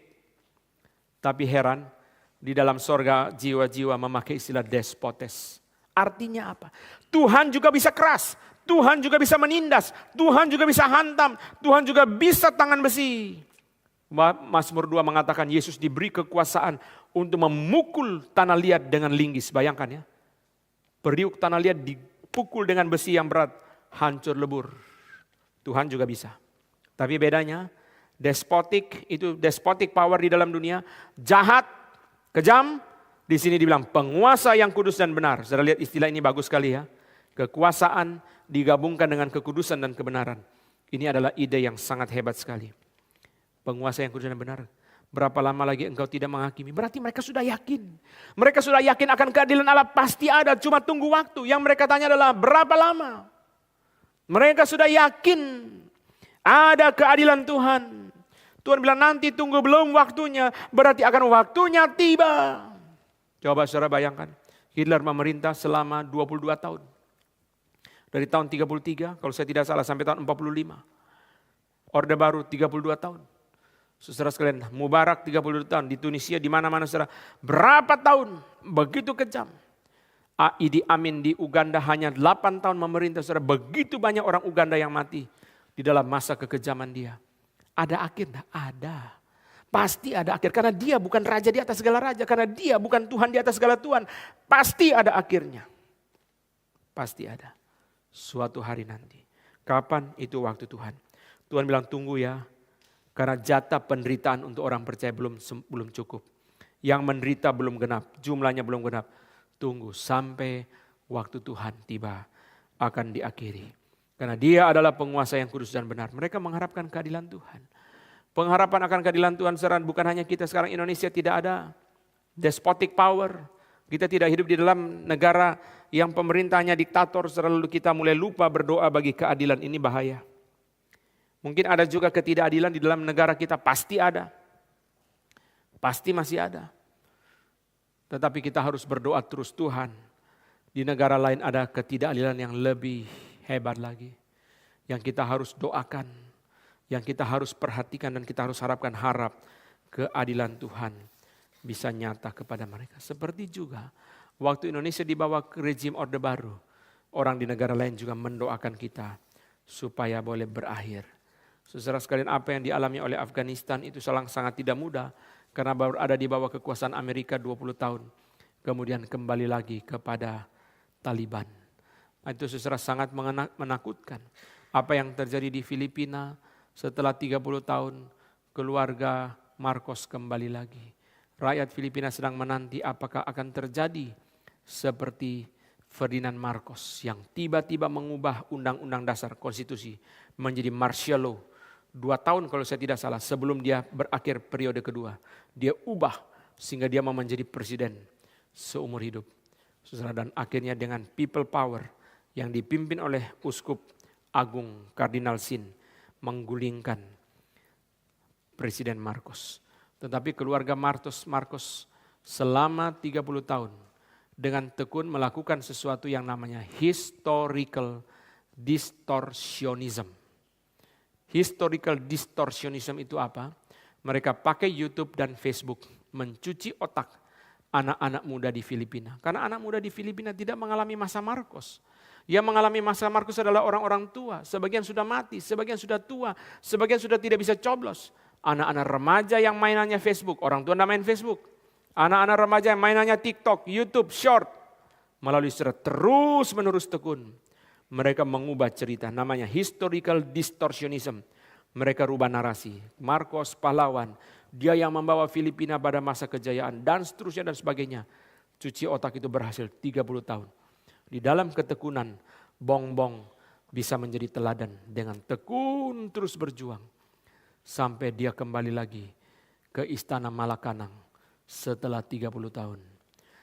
Tapi heran, di dalam sorga jiwa-jiwa memakai istilah despotes. Artinya apa? Tuhan juga bisa keras, Tuhan juga bisa menindas, Tuhan juga bisa hantam, Tuhan juga bisa tangan besi. Mazmur 2 mengatakan Yesus diberi kekuasaan untuk memukul tanah liat dengan linggis. Bayangkan ya, periuk tanah liat dipukul dengan besi yang berat, hancur lebur. Tuhan juga bisa. Tapi bedanya, despotik itu despotic power di dalam dunia, jahat, kejam. Di sini dibilang penguasa yang kudus dan benar. Saudara lihat istilah ini bagus sekali ya. Kekuasaan digabungkan dengan kekudusan dan kebenaran. Ini adalah ide yang sangat hebat sekali. Penguasa yang kudus dan benar. Berapa lama lagi engkau tidak menghakimi? Berarti mereka sudah yakin. Mereka sudah yakin akan keadilan Allah pasti ada, cuma tunggu waktu. Yang mereka tanya adalah berapa lama? Mereka sudah yakin ada keadilan Tuhan. Tuhan bilang nanti tunggu belum waktunya, berarti akan waktunya tiba. Coba saudara bayangkan, Hitler memerintah selama 22 tahun. Dari tahun 33, kalau saya tidak salah sampai tahun 45. Orde Baru 32 tahun. Saudara sekalian, Mubarak 32 tahun di Tunisia, di mana-mana saudara. Berapa tahun? Begitu kejam. Idi Amin di Uganda hanya 8 tahun memerintah saudara. Begitu banyak orang Uganda yang mati di dalam masa kekejaman dia. Ada akhir? Ada. Pasti ada akhir. Karena dia bukan raja di atas segala raja. Karena dia bukan Tuhan di atas segala Tuhan. Pasti ada akhirnya. Pasti ada. Suatu hari nanti. Kapan? Itu waktu Tuhan. Tuhan bilang tunggu ya. Karena jatah penderitaan untuk orang percaya belum cukup. Yang menderita belum genap, jumlahnya belum genap. Tunggu sampai waktu Tuhan tiba akan diakhiri. Karena dia adalah penguasa yang kudus dan benar. Mereka mengharapkan keadilan Tuhan. Pengharapan akan keadilan Tuhan saudara, bukan hanya kita sekarang Indonesia tidak ada despotic power. Kita tidak hidup di dalam negara yang pemerintahnya diktator, lalu kita mulai lupa berdoa bagi keadilan. Ini bahaya. Mungkin ada juga ketidakadilan di dalam negara kita, pasti ada. Pasti masih ada. Tetapi kita harus berdoa terus, Tuhan, di negara lain ada ketidakadilan yang lebih hebat lagi. Yang kita harus doakan, yang kita harus perhatikan dan kita harus harapkan keadilan Tuhan bisa nyata kepada mereka. Seperti juga waktu Indonesia dibawa ke rejim Orde Baru, orang di negara lain juga mendoakan kita supaya boleh berakhir. Saudara sekalian, apa yang dialami oleh Afghanistan itu sangat tidak mudah. Karena baru ada di bawah kekuasaan Amerika 20 tahun. Kemudian kembali lagi kepada Taliban. Itu saudara sangat menakutkan. Apa yang terjadi di Filipina setelah 30 tahun keluarga Marcos kembali lagi. Rakyat Filipina sedang menanti apakah akan terjadi seperti Ferdinand Marcos yang tiba-tiba mengubah undang-undang dasar konstitusi menjadi martial law. 2 tahun kalau saya tidak salah sebelum dia berakhir periode kedua. Dia ubah sehingga dia mau menjadi presiden seumur hidup. Saudara, dan akhirnya dengan people power yang dipimpin oleh Uskup Agung Kardinal Sin menggulingkan Presiden Marcos. Tetapi keluarga Marcos selama 30 tahun dengan tekun melakukan sesuatu yang namanya historical distortionism. Historical distortionism itu apa? Mereka pakai YouTube dan Facebook mencuci otak anak-anak muda di Filipina. Karena anak muda di Filipina tidak mengalami masa Marcos. Yang mengalami masa Marcos adalah orang-orang tua. Sebagian sudah mati, sebagian sudah tua, sebagian sudah tidak bisa coblos. Anak-anak remaja yang mainannya Facebook, orang tua tidak main Facebook. Anak-anak remaja yang mainannya TikTok, YouTube, Short. Melalui secara terus menerus tekun. Mereka mengubah cerita, namanya historical distortionism. Mereka rubah narasi. Marcos pahlawan, dia yang membawa Filipina pada masa kejayaan dan seterusnya dan sebagainya. Cuci otak itu berhasil 30 tahun. Di dalam ketekunan, Bongbong bisa menjadi teladan dengan tekun terus berjuang. Sampai dia kembali lagi ke Istana Malacanang setelah 30 tahun.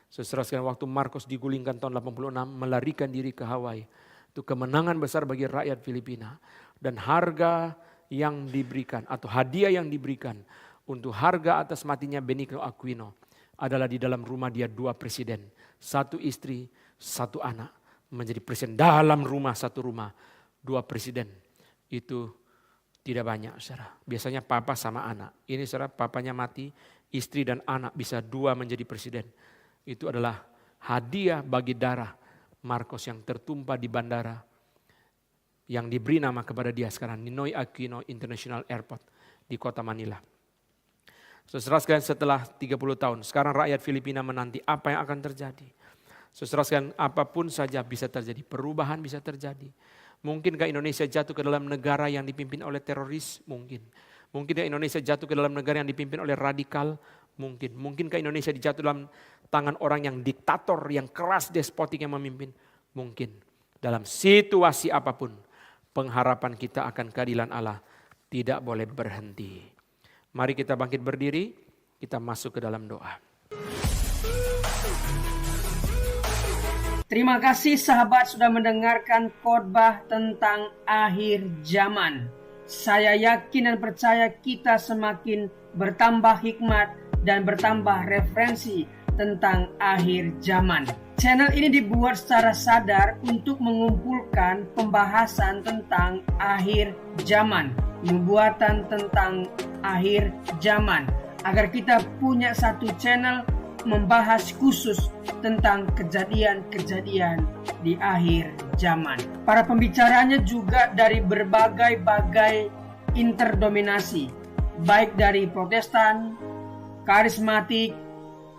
Saudara sekalian, waktu Marcos digulingkan tahun 86, melarikan diri ke Hawaii. Itu kemenangan besar bagi rakyat Filipina. Dan harga yang diberikan atau hadiah yang diberikan untuk harga atas matinya Benigno Aquino adalah di dalam rumah dia 2 presiden. 1 istri, 1 anak. Menjadi presiden dalam rumah, 1 rumah. 2 presiden. Itu tidak banyak, saudara. Biasanya papa sama anak. Ini saudara, papanya mati, istri dan anak bisa 2 menjadi presiden. Itu adalah hadiah bagi darah Marcos yang tertumpah di bandara yang diberi nama kepada dia sekarang, Ninoy Aquino International Airport di kota Manila. Saudara sekalian, setelah 30 tahun, sekarang rakyat Filipina menanti apa yang akan terjadi. Saudara sekalian, apapun saja bisa terjadi, perubahan bisa terjadi. Mungkinkah Indonesia jatuh ke dalam negara yang dipimpin oleh teroris? Mungkin. Mungkinkah Indonesia jatuh ke dalam negara yang dipimpin oleh radikal? Mungkin. Mungkinkah Indonesia jatuh dalam tangan orang yang diktator, yang keras, despotik yang memimpin? Mungkin. Dalam situasi apapun, pengharapan kita akan keadilan Allah tidak boleh berhenti. Mari kita bangkit berdiri, kita masuk ke dalam doa. Terima kasih sahabat sudah mendengarkan khotbah tentang akhir zaman. Saya yakin dan percaya kita semakin bertambah hikmat dan bertambah referensi tentang akhir zaman. Channel ini dibuat secara sadar untuk mengumpulkan pembahasan tentang akhir zaman, nubuatan tentang akhir zaman, agar kita punya satu channel membahas khusus tentang kejadian-kejadian di akhir zaman. Para pembicaranya juga dari berbagai interdominasi, baik dari Protestan, karismatik,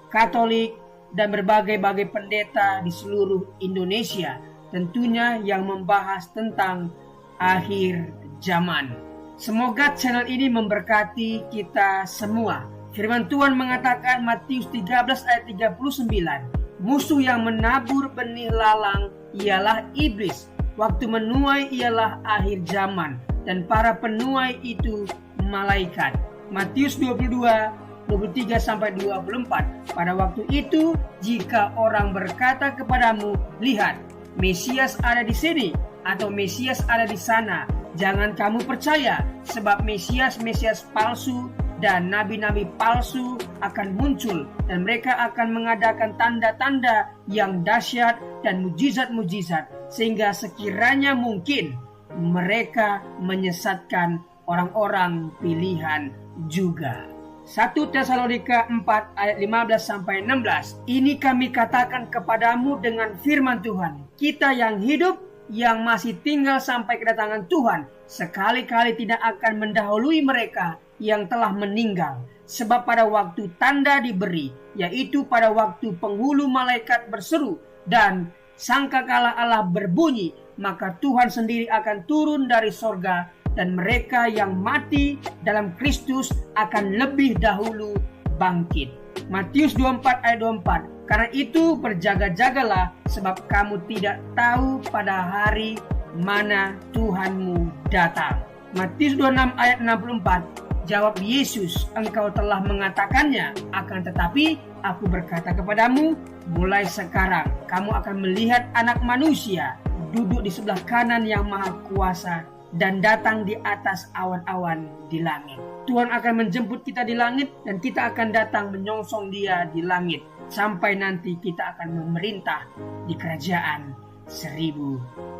Katolik, dan berbagai pendeta di seluruh Indonesia, tentunya yang membahas tentang akhir zaman. Semoga channel ini memberkati kita semua. Firman Tuhan mengatakan Matius 13 ayat 39, musuh yang menabur benih lalang ialah iblis. Waktu menuai ialah akhir zaman, dan para penuai itu malaikat. Matius 22:23-24. Pada waktu itu, jika orang berkata kepadamu, lihat, Mesias ada di sini, atau Mesias ada di sana, jangan kamu percaya, sebab Mesias palsu dan nabi-nabi palsu akan muncul, dan mereka akan mengadakan tanda-tanda yang dahsyat dan mujizat-mujizat, sehingga sekiranya mungkin mereka menyesatkan orang-orang pilihan juga. 1 Tesalonika 4 ayat 15-16. Ini kami katakan kepadamu dengan firman Tuhan, kita yang hidup, yang masih tinggal sampai kedatangan Tuhan, sekali-kali tidak akan mendahului mereka yang telah meninggal. Sebab pada waktu tanda diberi, yaitu pada waktu penghulu malaikat berseru dan sangkakala Allah berbunyi, maka Tuhan sendiri akan turun dari sorga, dan mereka yang mati dalam Kristus akan lebih dahulu bangkit. Matius 24 ayat 24. Karena itu berjaga-jagalah, sebab kamu tidak tahu pada hari mana Tuhanmu datang. Matius 26 ayat 64. Jawab Yesus, engkau telah mengatakannya, akan tetapi aku berkata kepadamu, mulai sekarang kamu akan melihat Anak Manusia duduk di sebelah kanan yang Maha Kuasa dan datang di atas awan-awan di langit. Tuhan akan menjemput kita di langit, dan kita akan datang menyongsong Dia di langit, sampai nanti kita akan memerintah di kerajaan 1000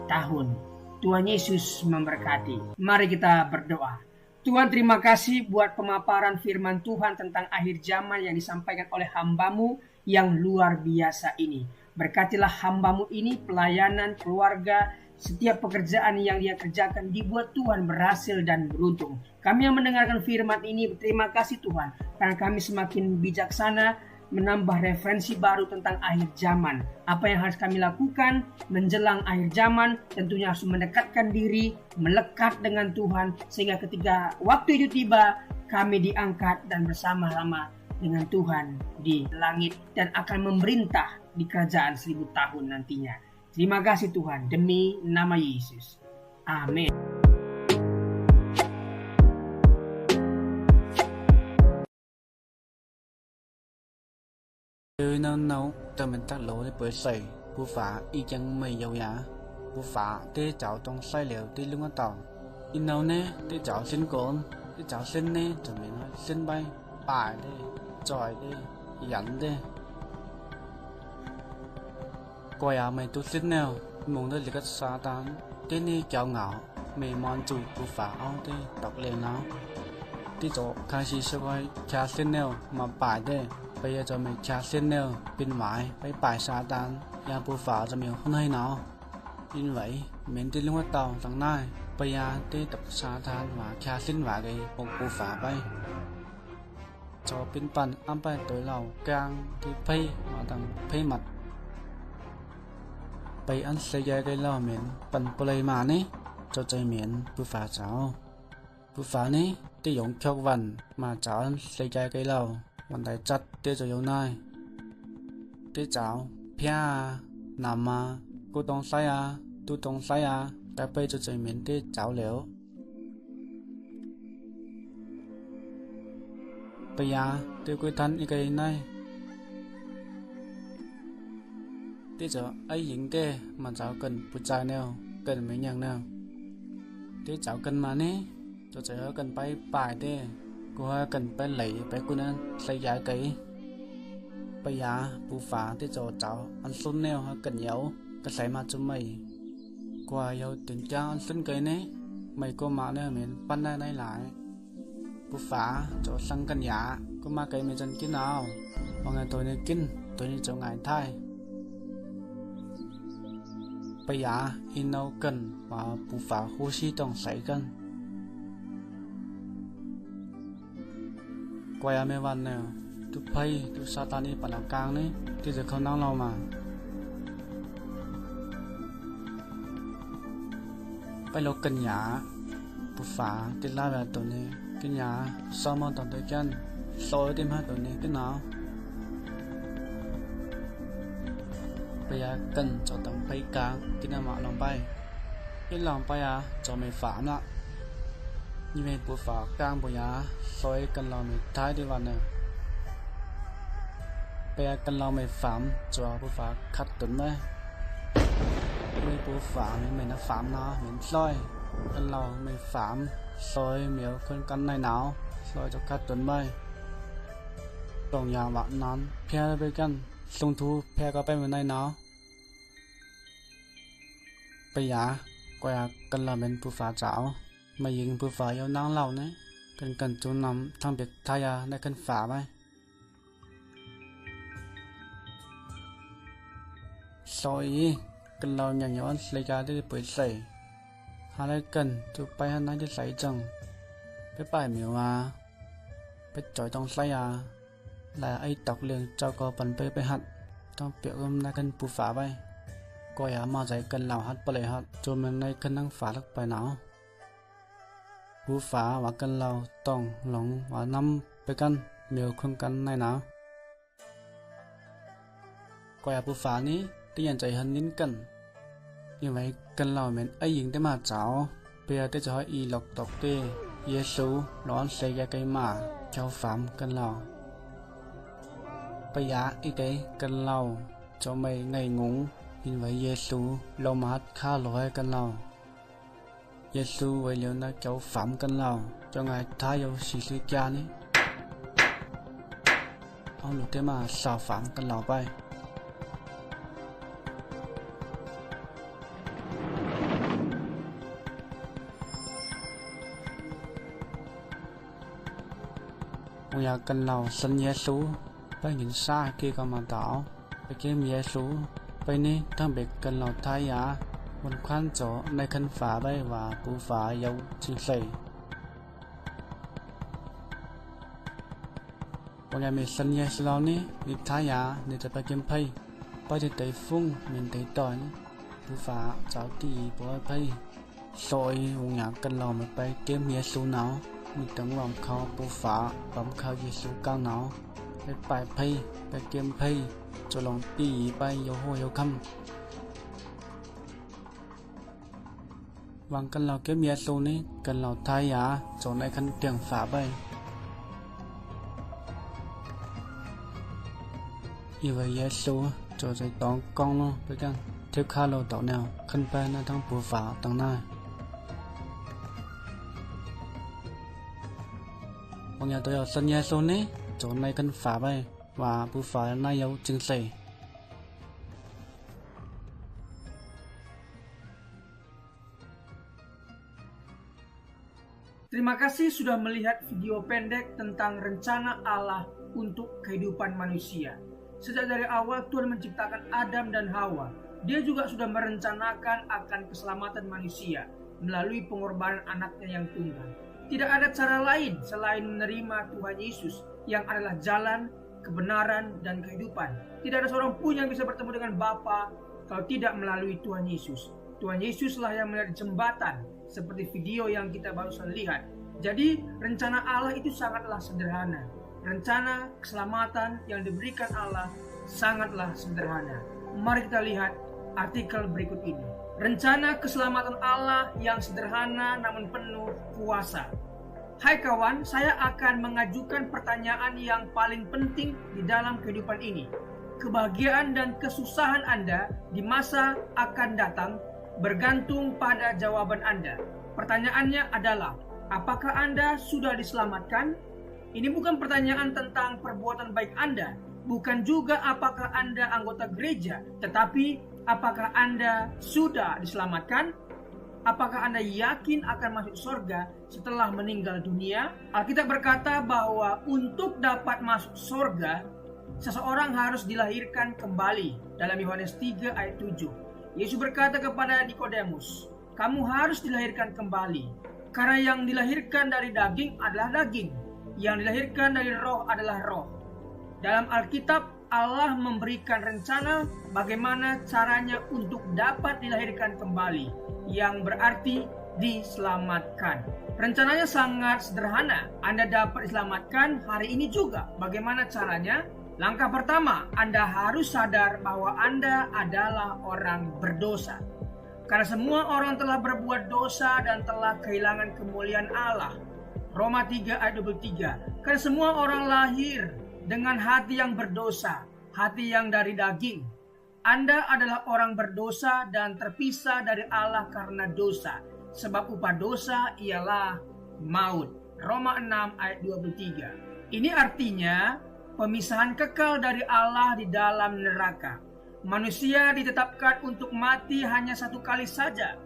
tahun. Tuhan Yesus memberkati. Mari kita berdoa. Tuhan, terima kasih buat pemaparan firman Tuhan tentang akhir zaman yang disampaikan oleh hamba-Mu yang luar biasa ini. Berkatilah hamba-Mu ini, pelayanan, keluarga, setiap pekerjaan yang dia kerjakan dibuat Tuhan berhasil dan beruntung. Kami yang mendengarkan firman ini berterima kasih Tuhan, karena kami semakin bijaksana menambah referensi baru tentang akhir zaman. Apa yang harus kami lakukan menjelang akhir zaman, tentunya harus mendekatkan diri, melekat dengan Tuhan, sehingga ketika waktu itu tiba, kami diangkat dan bersama-sama dengan Tuhan di langit dan akan memerintah di kerajaan 1000 tahun nantinya. Terima kasih Tuhan, demi nama Yesus. Amin. Nó nấu cho mình tắt lỗ để bữa sầy bù phá y chẳng mày dầu giá bù phá tê cháu trong sai liệu tê lưng ở tàu in nấu nè tê cháu xin cồn tê cháu xin nè cho mình xin bay bài đi tròi đi dẫn đi coi à mày tu xin nào muốn tới liệt xa tán tê nè cháu ngạo mày mòn chùi bù phá ao tê đọc liền nó tê cháu khai sĩ sẽ coi cha xin nào mà bài đi bây giờ cho mình trả xin nêu bên ngoài với bài sa tan nhà bù phá cho mình không hay nào因vậy mình đi luôn tàu thằng này bây giờ đi tập sa tan và trả xin vào cái ông bù phá bay cho bên bàn ăn bay tối lầu càng thì pay mà thằng pay mặt bây ăn xây dựng cái lò mình bàn play mà nè cho chơi miền bù phá cháu bù phá nè đi dùng chọc vần mà cháu ăn xây dựng cái lòวันใดจัดเดี๋ยวจะอยู่ไหนเดี๋ยวเจ้าเพี้ยนำมากูต้องใส่ตูต้องใส่แต่ไปจะเหม็นเดี๋ยวเจ้าเหลว bây giờ tôi quyết thân cái này tí cho ấy những cái mà cháu cần bút trái nào cần mấy nhàng nào tí cháu cần mà nè cho cháu cần bay bài thế cô cần bay lấy bay cô nên lấy giá cái bây giờ bù phá tí cho cháu ăn xuân nào cần yếu cái sai mà cho mày qua yêu tình cha ăn xuân cái nè mày cô mà nè mình ban này lại bù phá cho sang cần giá có mà cái mình chân kia nào mà ngày tôi này kinh tôi này cho ngày thay bây giờ in đâu cần và bù phá hô si trong sấy cần quay mấyวันnào tu pay tu satani pada kang ni tiจะเขานั่งเรามาไปเรากันหยาบฝาติลาแบบตัวนี้กันหยาซ้อมมาตอนตัวกันซอยเต็มห้าตัวนี้กันหนาวไปยากันจะต้องไปกลางกินน้ำมันลงไปกินลงไปจะไม่ฝามละนี่เป็นบฝากลางปัญญาซอยกันเราไม่ท้ายดีวันเนี่ยไปกันเราไม่ฝามจะบฝาคัดตุนไหมไม่บฝาไม่น่าฝามนะเหมือนซอยกันเราไม่ฝามซอยเหมียวคนกันในหนาวซอยจะคัดตุนไหมตรงยางแบบนั้นเพียไปกันลงทุเพียก็ไปเหมือนในหนาวไปยากว่ากันเราเป็นผู้ฝาเจ้ามายิงผู้ฝาเอานางเหล่านี้กันจูนำทางเบ็ดทายาในกันฝาไหมซอยกันเราอย่างย้อนเลยกาได้เปิดใส่หาอะไรกันจูไปหันนั้นจะใส่จังไปป่ายเหมียวมาไปจ่อยต้องใส่là ai tộc liền cho có phầnไปหัดต้องเปียกในกันปูฝาไปก็อย่ามาใจกันเหล่าหัดไปเลยหัดจนมันในกันนั่งฝาลักไปหนาวปูฝาว่ากันเราต้องหลงว่าน้ำไปกันเมียวคนกันในหนาวก็อย่าปูฝานี้ที่ยันใจหันนิ้นกันยังไงกันเราเหมือนไอ้หญิงได้มาเจ้าเปียได้จะให้อีหลอกตกเตเยซูร้อนเสียใจมาเจ้าฝามกันเราbây giờ ý cái cần lâu cho mày ngày ngủ nhìn vậy Giêsu lâu mà hát khá lỗi cần lâu Giêsu vậy liệu nó cháu phạm cần lâu cho ngài thái yêu xì xì cha ní ông lúc thế mà sao phạm cần lâu bay ông nhà cần lâu xin Giêsuไปหินซ่าเกี่ยวกับมาต่อไปเกี่ยวเยซูไปนี่ทั้งเบ็กกันเราท้ายยาบนควันโจในคันฝาใบว่าปูฝาเยาจิงใส่วันนี้มีสัญญาสลาวนี้มีท้ายยาในจะไปเกี่ยวไพ่ไปจะเตะฟุ้งเหมือนเตะต่อยปูฝาเจ้าตีบัวไพ่ซอยวงหยากันเราไม่ไปเกี่ยวเยซูหนาวมีตั้งหวังเขาปูฝาหวังเขาเยซูก้าวหนาวไปป่ายไพ่ไปเกมไพ่จะลองปีไปโยโฮโยคัมวางกันเราเก็บเมียสูนี้กันเราทายาจนในคันเตียงฝาไปอีไว้เยซูจะใจต้องกองเนาะไปกันเทียบค่าเราต่อแนวขึ้นไปในทั้งปูฝาตั้งหน้าบางอย่างตัวสัญญาสูนี้จนในกันฝาไปว่าผู้ฝาในเยาจึงใส่ Terima kasih sudah melihat video pendek tentang rencana Allah untuk kehidupan manusia. Sejak dari awal Tuhan menciptakan Adam dan Hawa. Dia juga sudah merencanakan akan keselamatan manusia melalui pengorbanan anaknya yang tunggal. Tidak ada cara lain selain menerima Tuhan Yesus yang adalah jalan, kebenaran, dan kehidupan. Tidak ada seorang pun yang bisa bertemu dengan Bapa kalau tidak melalui Tuhan Yesus. Tuhan Yesuslah yang menjadi jembatan seperti video yang kita barusan lihat. Jadi rencana Allah itu sangatlah sederhana. Rencana keselamatan yang diberikan Allah sangatlah sederhana. Mari kita lihat artikel berikut ini. Rencana keselamatan Allah yang sederhana namun penuh kuasa. Hai kawan, saya akan mengajukan pertanyaan yang paling penting di dalam kehidupan ini. Kebahagiaan dan kesusahan Anda di masa akan datang bergantung pada jawaban Anda. Pertanyaannya adalah, apakah Anda sudah diselamatkan? Ini bukan pertanyaan tentang perbuatan baik Anda, bukan juga apakah Anda anggota gereja, tetapi apakah Anda sudah diselamatkan? Apakah Anda yakin akan masuk surga setelah meninggal dunia? Alkitab berkata bahwa untuk dapat masuk surga, seseorang harus dilahirkan kembali. Dalam Yohanes 3 ayat 7. Yesus berkata kepada Nikodemus, kamu harus dilahirkan kembali. Karena yang dilahirkan dari daging adalah daging, yang dilahirkan dari roh adalah roh. Dalam Alkitab, Allah memberikan rencana bagaimana caranya untuk dapat dilahirkan kembali, yang berarti diselamatkan. Rencananya sangat sederhana. Anda dapat diselamatkan hari ini juga. Bagaimana caranya? Langkah pertama, Anda harus sadar bahwa Anda adalah orang berdosa. Karena semua orang telah berbuat dosa dan telah kehilangan kemuliaan Allah. Roma 3 ayat 23. Karena semua orang lahir dengan hati yang berdosa, hati yang dari daging. Anda adalah orang berdosa dan terpisah dari Allah karena dosa. Sebab upah dosa ialah maut. Roma 6 ayat 23. Ini artinya pemisahan kekal dari Allah di dalam neraka. Manusia ditetapkan untuk mati hanya satu kali saja,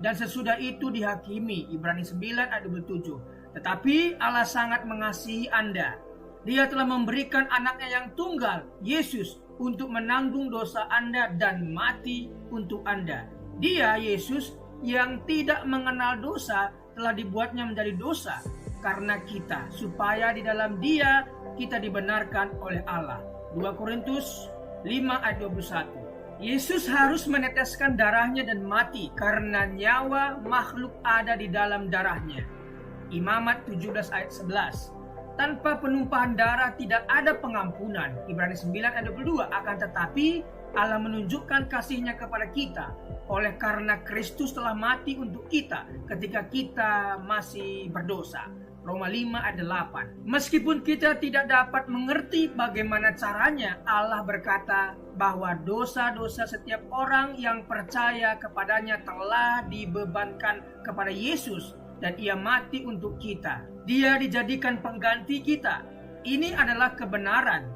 dan sesudah itu dihakimi. Ibrani 9 ayat 27. Tetapi Allah sangat mengasihi Anda. Dia telah memberikan anaknya yang tunggal, Yesus, untuk menanggung dosa Anda dan mati untuk Anda. Dia, Yesus, yang tidak mengenal dosa, telah dibuatnya menjadi dosa karena kita, supaya di dalam Dia kita dibenarkan oleh Allah. 2 Korintus 5 ayat 21. Yesus harus meneteskan darahnya dan mati karena nyawa makhluk ada di dalam darahnya. Imamat 17 ayat 11. Tanpa penumpahan darah tidak ada pengampunan. Ibrani 9 ayat 22. Akan tetapi Allah menunjukkan kasih-Nya kepada kita oleh karena Kristus telah mati untuk kita ketika kita masih berdosa. Roma 5 ayat 8. Meskipun kita tidak dapat mengerti bagaimana caranya, Allah berkata bahwa dosa-dosa setiap orang yang percaya kepadanya telah dibebankan kepada Yesus dan Ia mati untuk kita. Dia dijadikan pengganti kita. Ini adalah kebenaran.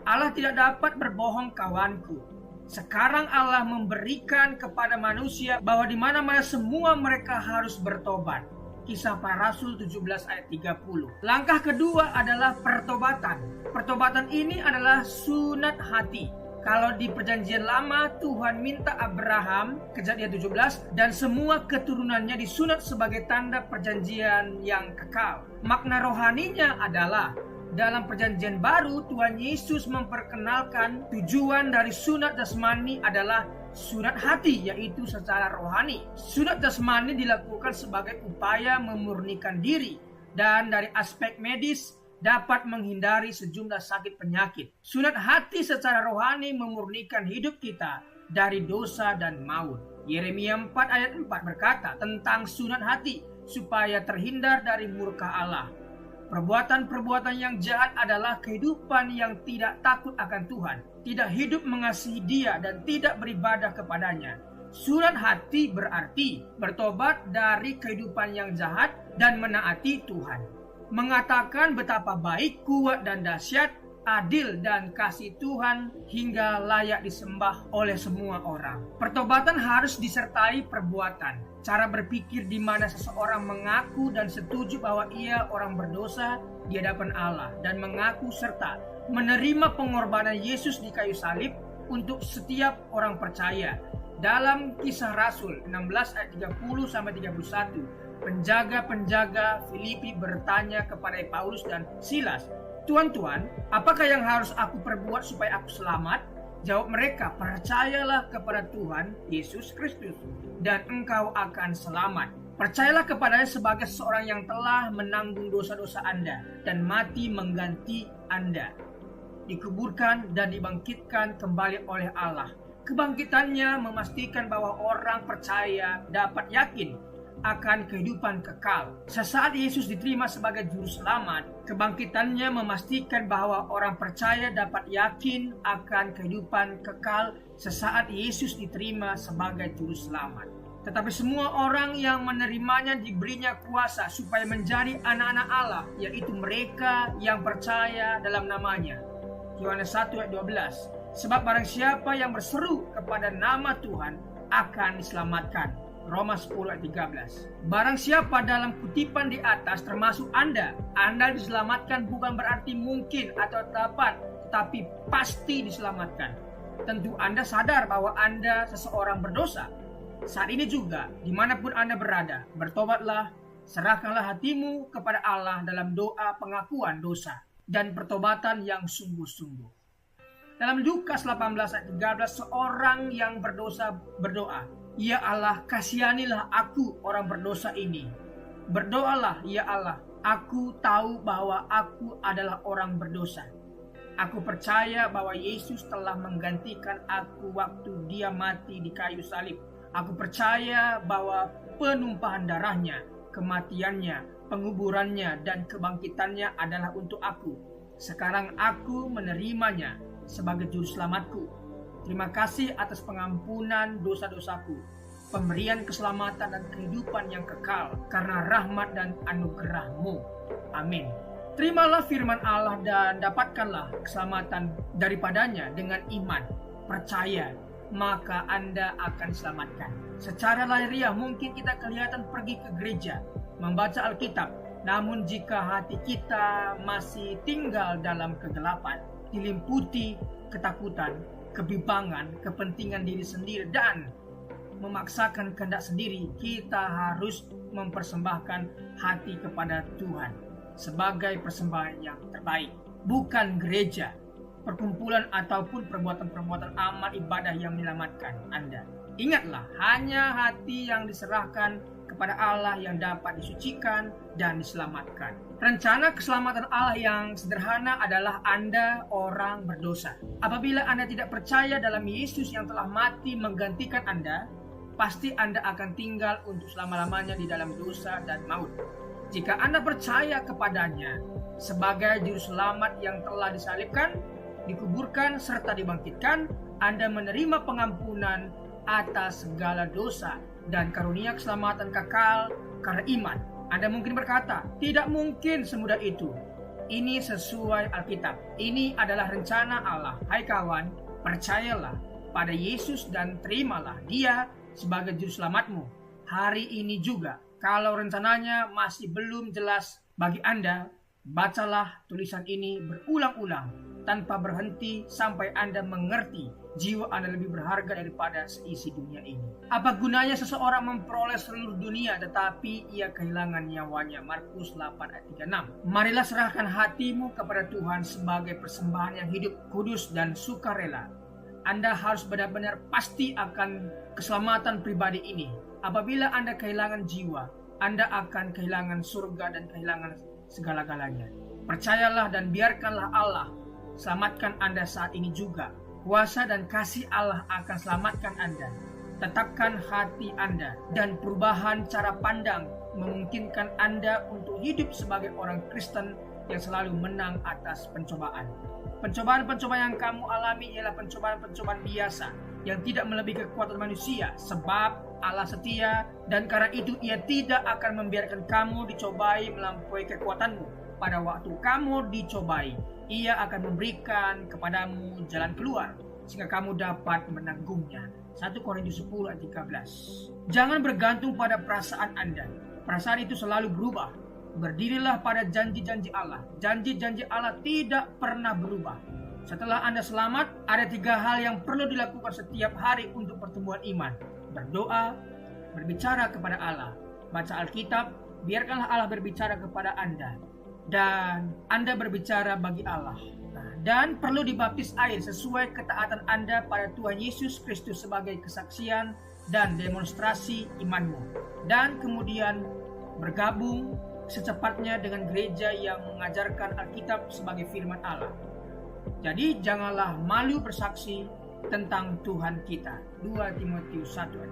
Allah tidak dapat berbohong, kawanku. Sekarang Allah memberikan kepada manusia bahwa di mana-mana semua mereka harus bertobat. Kisah Para Rasul 17 ayat 30. Langkah kedua adalah pertobatan. Pertobatan ini adalah sunat hati. Kalau di perjanjian lama Tuhan minta Abraham, Kejadian 17, dan semua keturunannya disunat sebagai tanda perjanjian yang kekal. Makna rohaninya adalah dalam perjanjian baru Tuhan Yesus memperkenalkan tujuan dari sunat jasmani adalah sunat hati, yaitu secara rohani. Sunat jasmani dilakukan sebagai upaya memurnikan diri dan dari aspek medis dapat menghindari sejumlah sakit penyakit. Sunat hati secara rohani memurnikan hidup kita dari dosa dan maut. Yeremia 4 ayat 4 berkata tentang sunat hati supaya terhindar dari murka Allah. Perbuatan-perbuatan yang jahat adalah kehidupan yang tidak takut akan Tuhan, tidak hidup mengasihi Dia dan tidak beribadah kepadanya. Sunat hati berarti bertobat dari kehidupan yang jahat dan menaati Tuhan. Mengatakan betapa baik, kuat dan dahsyat, adil dan kasih Tuhan hingga layak disembah oleh semua orang. Pertobatan harus disertai perbuatan. Cara berpikir di mana seseorang mengaku dan setuju bahwa ia orang berdosa di hadapan Allah dan mengaku serta menerima pengorbanan Yesus di kayu salib untuk setiap orang percaya. Dalam Kisah Rasul 16 ayat 30 sampai 31. Penjaga-penjaga Filipi bertanya kepada Paulus dan Silas, "Tuan-tuan, apakah yang harus aku perbuat supaya aku selamat?" Jawab mereka, "Percayalah kepada Tuhan Yesus Kristus dan engkau akan selamat." Percayalah kepadanya sebagai seorang yang telah menanggung dosa-dosa Anda dan mati mengganti Anda, dikuburkan dan dibangkitkan kembali oleh Allah. Kebangkitannya memastikan bahwa orang percaya dapat yakin akan kehidupan kekal. Sesaat Yesus diterima sebagai juru selamat, kebangkitannya memastikan bahwa orang percaya dapat yakin akan kehidupan kekal sesaat Yesus diterima sebagai juru selamat. Tetapi semua orang yang menerimanya diberinya kuasa supaya menjadi anak-anak Allah, yaitu mereka yang percaya dalam namanya. Yohanes 1 ayat 12. Sebab barang siapa yang berseru kepada nama Tuhan akan diselamatkan. Roma 10 ayat 13. Barang siapa dalam kutipan di atas termasuk Anda diselamatkan bukan berarti mungkin atau dapat, tetapi pasti diselamatkan. Tentu Anda sadar bahwa Anda seseorang berdosa. Saat ini juga, dimanapun Anda berada, bertobatlah, serahkanlah hatimu kepada Allah dalam doa pengakuan dosa dan pertobatan yang sungguh-sungguh. Dalam Lukas 18 ayat 13, seorang yang berdosa berdoa, "Ya Allah, kasihanilah aku orang berdosa ini." Berdoalah, "Ya Allah, aku tahu bahwa aku adalah orang berdosa. Aku percaya bahwa Yesus telah menggantikan aku waktu dia mati di kayu salib. Aku percaya bahwa penumpahan darahnya, kematiannya, penguburannya, dan kebangkitannya adalah untuk aku. Sekarang aku menerimanya sebagai juru selamatku. Terima kasih atas pengampunan dosa-dosaku, pemberian keselamatan dan kehidupan yang kekal karena rahmat dan anugerah-Mu. Amin." Terimalah firman Allah dan dapatkanlah keselamatan daripadanya dengan iman, percaya, maka Anda akan diselamatkan. Secara lahiriah mungkin kita kelihatan pergi ke gereja, membaca Alkitab, namun jika hati kita masih tinggal dalam kegelapan, dilimputi ketakutan, kebimbangan, kepentingan diri sendiri, dan memaksakan kehendak sendiri, kita harus mempersembahkan hati kepada Tuhan sebagai persembahan yang terbaik. Bukan gereja, perkumpulan, ataupun perbuatan-perbuatan amal ibadah yang menyelamatkan Anda. Ingatlah, hanya hati yang diserahkan kepada Allah yang dapat disucikan dan diselamatkan. Rencana keselamatan Allah yang sederhana adalah Anda orang berdosa. Apabila Anda tidak percaya dalam Yesus yang telah mati menggantikan Anda, pasti Anda akan tinggal untuk selama-lamanya di dalam dosa dan maut. Jika Anda percaya kepadanya sebagai juru selamat yang telah disalibkan, dikuburkan, serta dibangkitkan, Anda menerima pengampunan atas segala dosa dan karunia keselamatan kekal karena iman. Anda mungkin berkata, "Tidak mungkin semudah itu." Ini sesuai Alkitab. Ini adalah rencana Allah. Hai kawan, percayalah pada Yesus dan terimalah Dia sebagai juru selamatmu. Hari ini juga, kalau rencananya masih belum jelas bagi Anda, bacalah tulisan ini berulang-ulang tanpa berhenti sampai Anda mengerti jiwa Anda lebih berharga daripada seisi dunia ini. Apa gunanya seseorang memperoleh seluruh dunia tetapi ia kehilangan nyawanya? Markus 8 ayat 36. Marilah serahkan hatimu kepada Tuhan sebagai persembahan yang hidup, kudus, dan sukarela. Anda harus benar-benar pasti akan keselamatan pribadi ini. Apabila Anda kehilangan jiwa, Anda akan kehilangan surga dan kehilangan segala-galanya. Percayalah dan biarkanlah Allah selamatkan Anda saat ini juga. Kuasa dan kasih Allah akan selamatkan Anda. Tetapkan hati Anda dan perubahan cara pandang memungkinkan Anda untuk hidup sebagai orang Kristen yang selalu menang atas pencobaan. Pencobaan-pencobaan yang kamu alami ialah pencobaan-pencobaan biasa yang tidak melebihi kekuatan manusia, sebab Allah setia dan karena itu Ia tidak akan membiarkan kamu dicobai melampaui kekuatanmu. Pada waktu kamu dicobai, Ia akan memberikan kepadamu jalan keluar sehingga kamu dapat menanggungnya. 1 Korintus 10 ayat 13. Jangan bergantung pada perasaan Anda. Perasaan itu selalu berubah. Berdirilah pada janji-janji Allah. Janji-janji Allah tidak pernah berubah. Setelah Anda selamat, ada 3 hal yang perlu dilakukan setiap hari untuk pertumbuhan iman. Berdoa, berbicara kepada Allah, baca Alkitab, biarkanlah Allah berbicara kepada Anda, dan Anda berbicara bagi Allah. Dan perlu dibaptis air sesuai ketaatan Anda pada Tuhan Yesus Kristus sebagai kesaksian dan demonstrasi imanmu. Dan kemudian bergabung secepatnya dengan gereja yang mengajarkan Alkitab sebagai firman Allah. Jadi janganlah malu bersaksi tentang Tuhan kita. 2 Timotius 1 ayat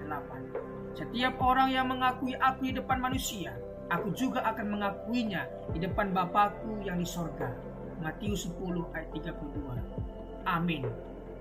8. Setiap orang yang mengakui aku di depan manusia, aku juga akan mengakuinya di depan Bapakku yang di sorga. Matius 10 ayat 32. Amin.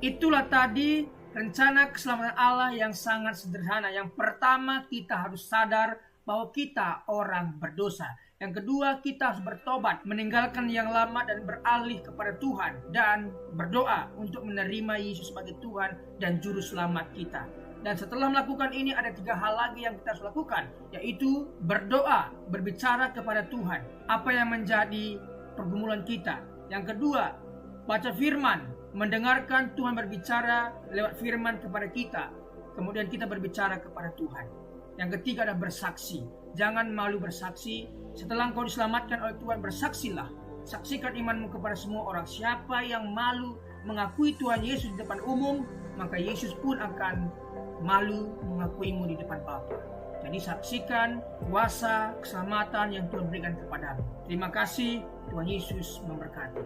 Itulah tadi rencana keselamatan Allah yang sangat sederhana. Yang pertama, kita harus sadar bahwa kita orang berdosa. Yang kedua, kita harus bertobat, meninggalkan yang lama dan beralih kepada Tuhan, dan berdoa untuk menerima Yesus sebagai Tuhan dan Juru Selamat kita. Dan setelah melakukan ini, ada 3 hal lagi yang kita harus lakukan, yaitu berdoa, berbicara kepada Tuhan apa yang menjadi pergumulan kita. Yang kedua, baca firman, mendengarkan Tuhan berbicara lewat firman kepada kita. Kemudian kita berbicara kepada Tuhan. Yang ketiga adalah bersaksi. Jangan malu bersaksi. Setelah engkau diselamatkan oleh Tuhan, bersaksilah. Saksikan imanmu kepada semua orang. Siapa yang malu mengakui Tuhan Yesus di depan umum, maka Yesus pun akan malu mengakuimu di depan Bapa. Jadi saksikan kuasa keselamatan yang Tuhan berikan kepadamu. Terima kasih. Tuhan Yesus memberkati.